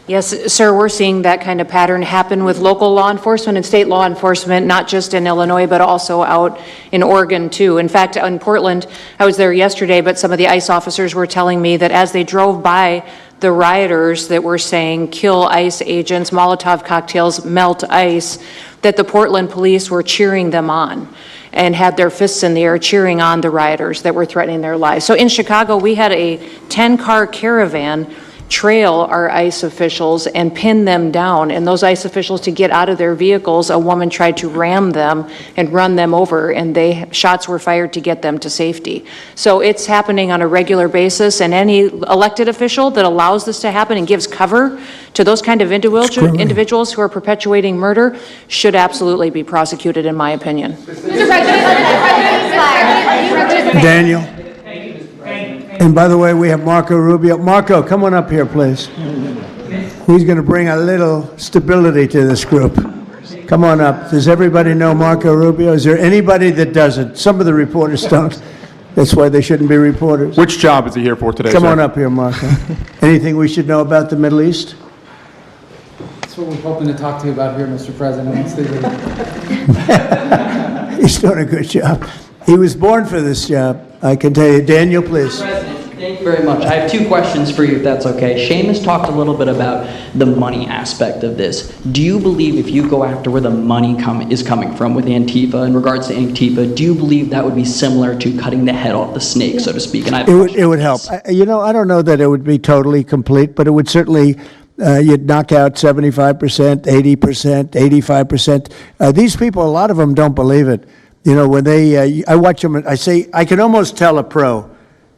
Yes, sir, we're seeing that kind of pattern happen with local law enforcement and state law enforcement, not just in Illinois, but also out in Oregon, too. In fact, in Portland, I was there yesterday, but some of the ICE officers were telling me that as they drove by the rioters that were saying, "Kill ICE agents, Molotov cocktails, melt ICE," that the Portland police were cheering them on and had their fists in the air cheering on the rioters that were threatening their lives. So in Chicago, we had a 10-car caravan trail our ICE officials and pin them down. And those ICE officials, to get out of their vehicles, a woman tried to ram them and run them over, and shots were fired to get them to safety. So it's happening on a regular basis, and any elected official that allows this to happen and gives cover to those kind of individuals who are perpetuating murder should absolutely be prosecuted, in my opinion. Mr. President, Daniel? And by the way, we have Marco Rubio. Marco, come on up here, please. He's going to bring a little stability to this group. Come on up. Does everybody know Marco Rubio? Is there anybody that doesn't? Some of the reporters don't. That's why they shouldn't be reporters. Which job is he here for today, Come sir? on up here, Marco. Anything we should know about the Middle East? That's what we're hoping to talk to you about here, Mr. President. He's doing a good job. He was born for this job, I can tell you. Daniel, please. Thank you very much. I have two questions for you, if that's okay. Seamus talked a little bit about the money aspect of this. Do you believe if you go after where the money is coming from with Antifa, in regards to Antifa, do you believe that would be similar to cutting the head off the snake, so to speak? And It would help. I don't know that it would be totally complete, but it would certainly, you'd knock out 75%, 80%, 85%. These people, a lot of them don't believe it. When I watch them, I say, I can almost tell a pro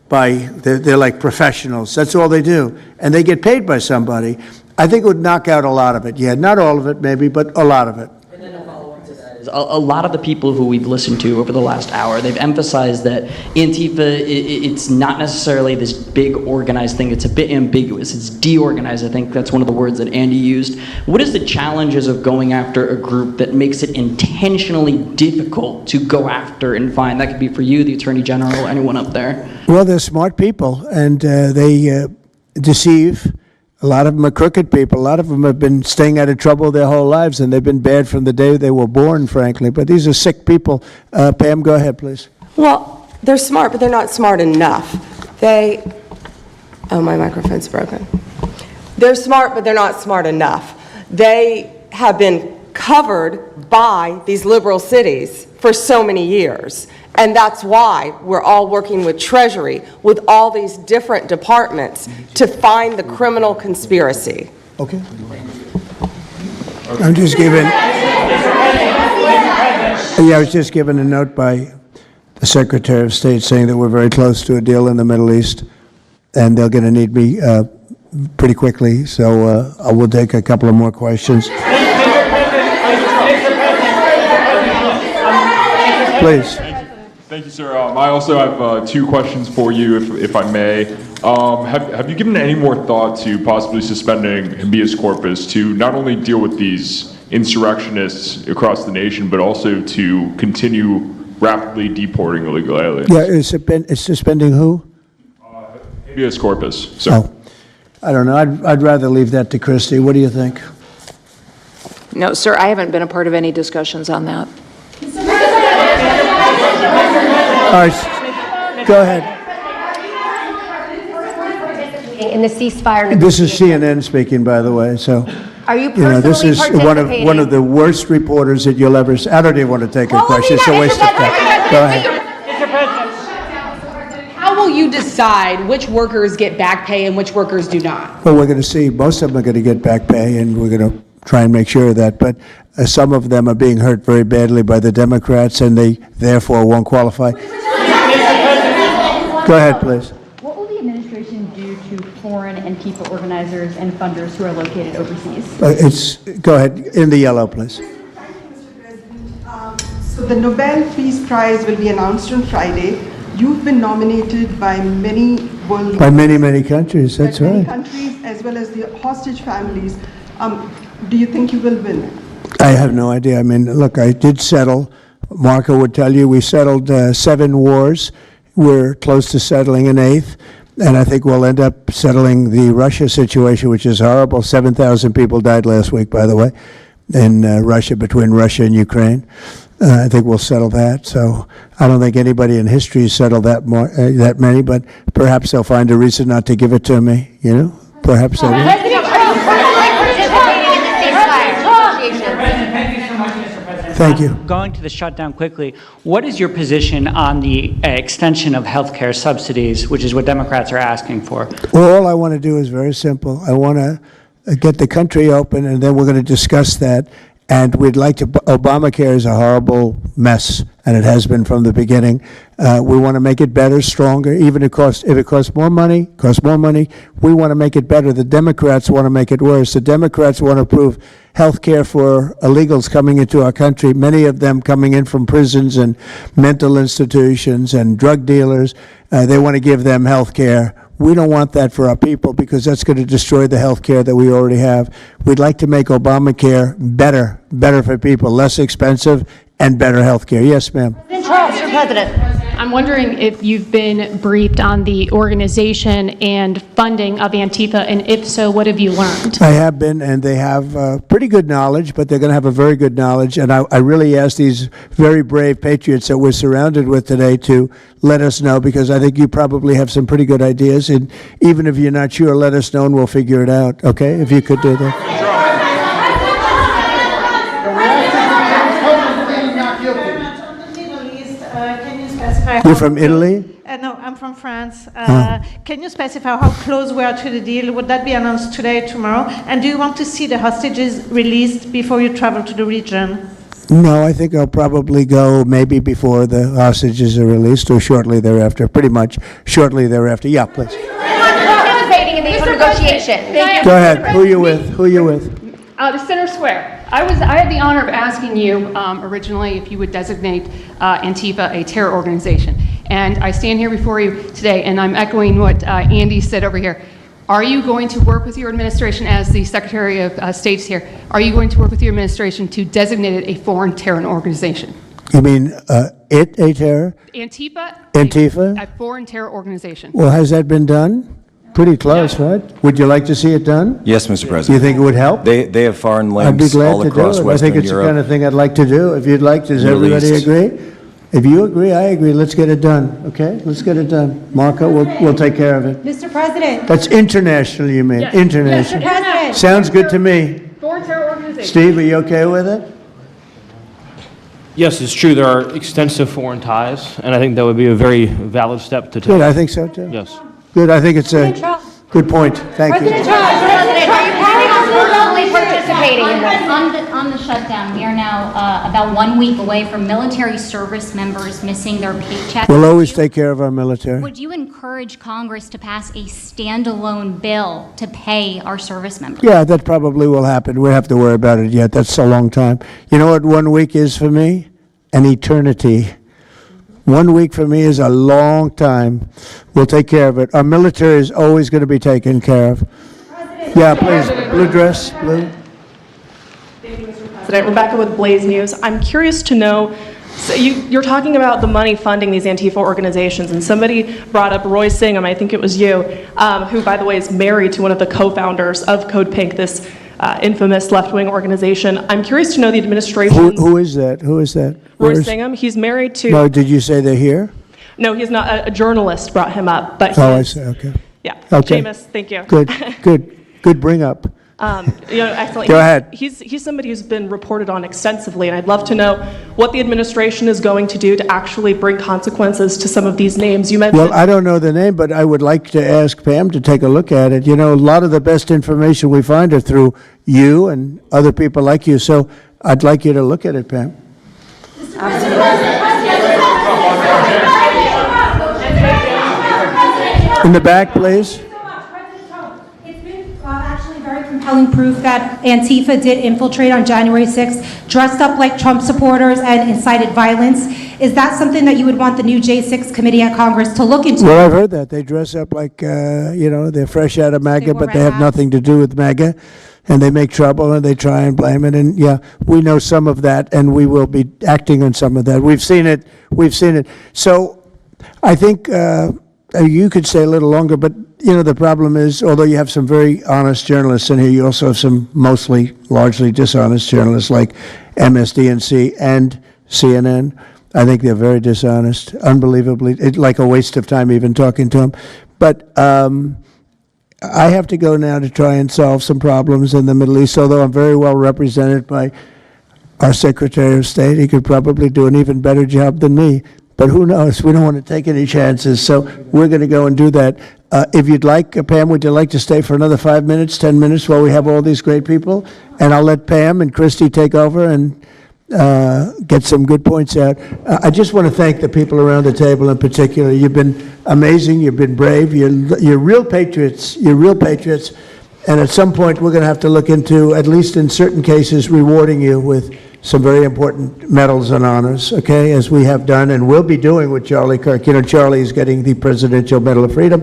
they're like professionals. That's all they do. And they get paid by somebody. I think it would knock out a lot of it. Yeah, not all of it maybe, but a lot of it. And then a follow-up to that is, a lot of the people who we've listened to over the last hour, they've emphasized that Antifa, it's not necessarily this big organized thing. It's a bit ambiguous. It's deorganized. I think that's one of the words that Andy used. What is the challenges of going after a group that makes it intentionally difficult to go after and find? That could be for you, the Attorney General, anyone up there. Well, they're smart people, and they deceive. A lot of them are crooked people. A lot of them have been staying out of trouble their whole lives, and they've been bad from the day they were born, frankly. But these are sick people. Pam, go ahead, please. Well, they're smart, but they're not smart enough. Oh, my microphone's broken. They're smart, but they're not smart enough. They have been covered by these liberal cities for so many years. And that's why we're all working with Treasury, with all these different departments, to find the criminal conspiracy. Okay. I'm just giving. I was just given a note by the Secretary of State saying that we're very close to a deal in the Middle East, and they're going to need me pretty quickly. So I will take a couple of more questions. Please. Thank you, sir. I also have two questions for you, if I may. Have you given any more thought to possibly suspending habeas corpus to not only deal with these insurrectionists across the nation, but also to continue rapidly deporting illegal aliens? Yeah, it's suspending who? Habeas corpus, sir. Oh, I don't know. I'd rather leave that to Christy. What do you think? No, sir, I haven't been a part of any discussions on that. All right, go ahead. In the ceasefire This is CNN speaking, by the way. So, Are you personally this is participating? one of the worst reporters that you'll ever see. I don't even want to take a question. It's a waste of time. Go ahead. How will you decide which workers get back pay and which workers do not? Well, we're going to see. Most of them are going to get back pay, and we're going to try and make sure of that. But some of them are being hurt very badly by the Democrats, and they therefore won't qualify. Go ahead, please. What will the administration do to foreign Antifa organizers and funders who are located overseas? Go ahead. In the yellow, please. So the Nobel Peace Prize will be announced on Friday. You've been nominated by many world leaders. By many, many countries, that's Many right. countries, as well as the hostage families. Do you think you will win? I have no idea. I mean, look, I did settle. Marco would tell you we settled 7 wars. We're close to settling an 8th. And I think we'll end up settling the Russia situation, which is horrible. 7,000 people died last week, by the way, in Russia, between Russia and Ukraine. I think we'll settle that. So I don't think anybody in history has settled that many, but perhaps they'll find a reason not to give it to me, you know? Perhaps they will. President Trump participating in the ceasefire negotiations. Thank you. Going to the shutdown quickly, what is your position on the extension of health care subsidies, which is what Democrats are asking for? Well, all I want to do is very simple. I want to get the country open, and then we're going to discuss that. And we'd like to, Obamacare is a horrible mess, and it has been from the beginning. We want to make it better, stronger, even if it costs more money, we want to make it better. The Democrats want to make it worse. The Democrats want to approve health care for illegals coming into our country, many of them coming in from prisons and mental institutions and drug dealers. They want to give them health care. We don't want that for our people because that's going to destroy the health care that we already have. We'd like to make Obamacare better for people, less expensive and better health care. Yes, ma'am. Mr. President. I'm wondering if you've been briefed on the organization and funding of Antifa, and if so, what have you learned? I have been, and they have pretty good knowledge, but they're going to have a very good knowledge. And I really ask these very brave patriots that we're surrounded with today to let us know, because I think you probably have some pretty good ideas. And even if you're not sure, let us know and we'll figure it out, okay? If you could do that. You're from Italy? No, I'm from France. Can you specify how close we are to the deal? Would that be announced today, tomorrow? And do you want to see the hostages released before you travel to the region? No, I think I'll probably go maybe before the hostages are released or shortly thereafter, pretty much shortly thereafter. Yeah, please. Participating in these negotiations. Go ahead. Who you with? Who you with? The Center Square. I had the honor of asking you originally if you would designate Antifa a terror organization. And I stand here before you today, and I'm echoing what Andy said over here. Are you going to work with your administration, as the Secretary of State's here, are you going to work with your administration to designate it a foreign terror organization? You mean a terror? Antifa? A foreign terror organization. Well, has that been done? Pretty close, right? Would you like to see it done? Yes, Mr. President. Do you think it would help? They have foreign I'd be links glad all to across do it. Western I think it's Europe. the kind of thing I'd like to do. If you'd like, does Middle everybody East. agree? If you agree, I agree. Let's get it done, okay? Let's get it done. Marco, we'll take care of it. Mr. President. That's international, you mean? Yes. International. Mr. President. Sounds good to me. Foreign terror organization. Steve, are you okay with it? Yes, it's true. There are extensive foreign ties, and I think that would be a very valid step to take. Good, I think so too. Yes. Good, I think it's a good point. Thank you. President, are you planning on personally participating in this? On the shutdown, we are now about 1 week away from military service members missing their paychecks. We'll always take care of our military. Would you encourage Congress to pass a standalone bill to pay our service members? Yeah, that probably will happen. We don't have to worry about it yet. That's a long time. You know what 1 week is for me? An eternity. 1 week for me is a long time. We'll take care of it. Our military is always going to be taken care of. Yeah, please. Blue dress, blue. President, Rebecca with Blaze News. I'm curious to know, so you're talking about the money funding these Antifa organizations, and somebody brought up Roy Singham, I think it was you, who, by the way, is married to one of the co-founders of Code Pink, this infamous left-wing organization. I'm curious to know the administration. Who is that? Who is that? Roy Singham. He's married to. No, did you say they're here? No, he's not. A journalist brought him up, but. Oh, I see. Okay. Yeah. Okay. Seamus, thank you. Good bring up. Excellent. Go ahead. He's somebody who's been reported on extensively, and I'd love to know what the administration is going to do to actually bring consequences to some of these names. You mentioned. Well, I don't know the name, but I would like to ask Pam to take a look at it. You know, a lot of the best information we find are through you and other people like you, so I'd like you to look at it, Pam. In the back, please. actually very compelling proof that Antifa did infiltrate on January 6th, dressed up like Trump supporters and incited violence. Is that something that you would want the new J6 committee at Congress to look into? Well, I've heard that. They dress up like, they're fresh out of MAGA, but they have nothing to do with MAGA. And they make trouble and they try and blame it. And yeah, we know some of that and we will be acting on some of that. We've seen it. So I think you could stay a little longer, but the problem is, although you have some very honest journalists in here, you also have some largely dishonest journalists like MSDNC and CNN. I think they're very dishonest, unbelievably. It's like a waste of time even talking to them. But I have to go now to try and solve some problems in the Middle East, although I'm very well represented by our Secretary of State. He could probably do an even better job than me. But who knows? We don't want to take any chances, so we're going to go and do that. If you'd like, Pam, would you like to stay for another 5 minutes, 10 minutes while we have all these great people? And I'll let Pam and Christy take over and get some good points out. I just want to thank the people around the table in particular. You've been amazing. You've been brave. You're real patriots. You're real patriots. And at some point, we're going to have to look into, at least in certain cases, rewarding you with some very important medals and honors, okay, as we have done and will be doing with Charlie Kirk. Charlie is getting the Presidential Medal of Freedom,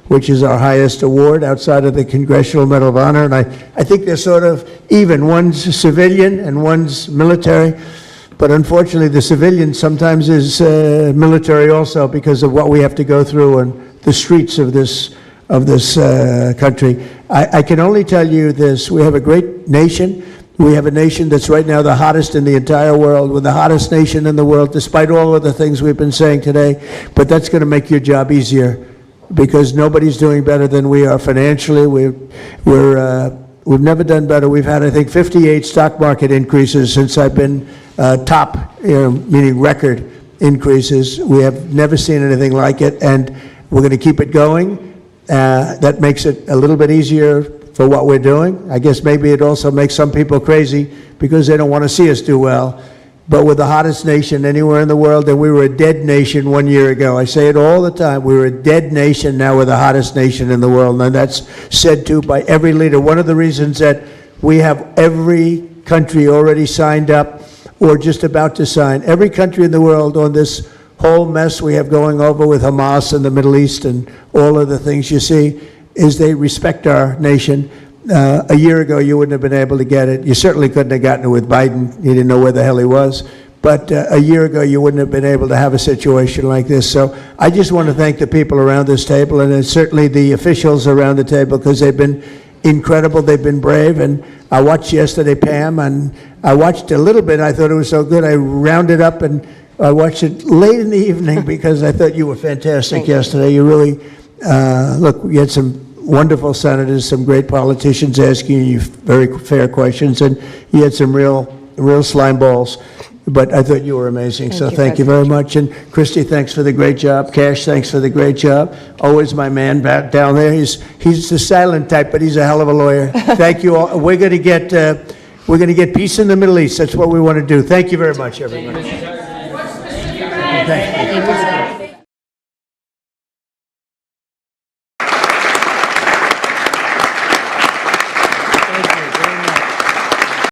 which is our highest award outside of the Congressional Medal of Honor. And I think they're sort of even. One's civilian and one's military. But unfortunately, the civilian sometimes is military also because of what we have to go through on the streets of this country. I can only tell you this. We have a great nation. We have a nation that's right now the hottest in the entire world. We're the hottest nation in the world, despite all of the things we've been saying today. But that's going to make your job easier because nobody's doing better than we are financially. We've never done better. We've had, I think, 58 stock market increases since I've been top, meaning record increases. We have never seen anything like it, and we're going to keep it going. That makes it a little bit easier for what we're doing. I guess maybe it also makes some people crazy because they don't want to see us do well. But we're the hottest nation anywhere in the world, and we were a dead nation 1 year ago. I say it all the time. We were a dead nation. Now we're the hottest nation in the world, and that's said to by every leader. One of the reasons that we have every country already signed up or just about to sign, every country in the world on this whole mess we have going over with Hamas and the Middle East and all of the things you see, is they respect our nation. A year ago, you wouldn't have been able to get it. You certainly couldn't have gotten it with Biden. You didn't know where the hell he was. But a year ago, you wouldn't have been able to have a situation like this. So I just want to thank the people around this table and certainly the officials around the table because they've been incredible. They've been brave. And I watched yesterday, Pam, and I watched a little bit. I thought it was so good. I rounded up and I watched it late in the evening because I thought you were fantastic yesterday. You really, look, you had some wonderful senators, some great politicians asking you very fair questions, and you had some real slime balls. But I thought you were amazing, so thank you very much. And Christy, thanks for the great job. Cash, thanks for the great job. Always my man back down there. He's the silent type, but he's a hell of a lawyer. Thank you all. We're going to get peace in the Middle East. That's what we want to do. Thank you very much, everybody.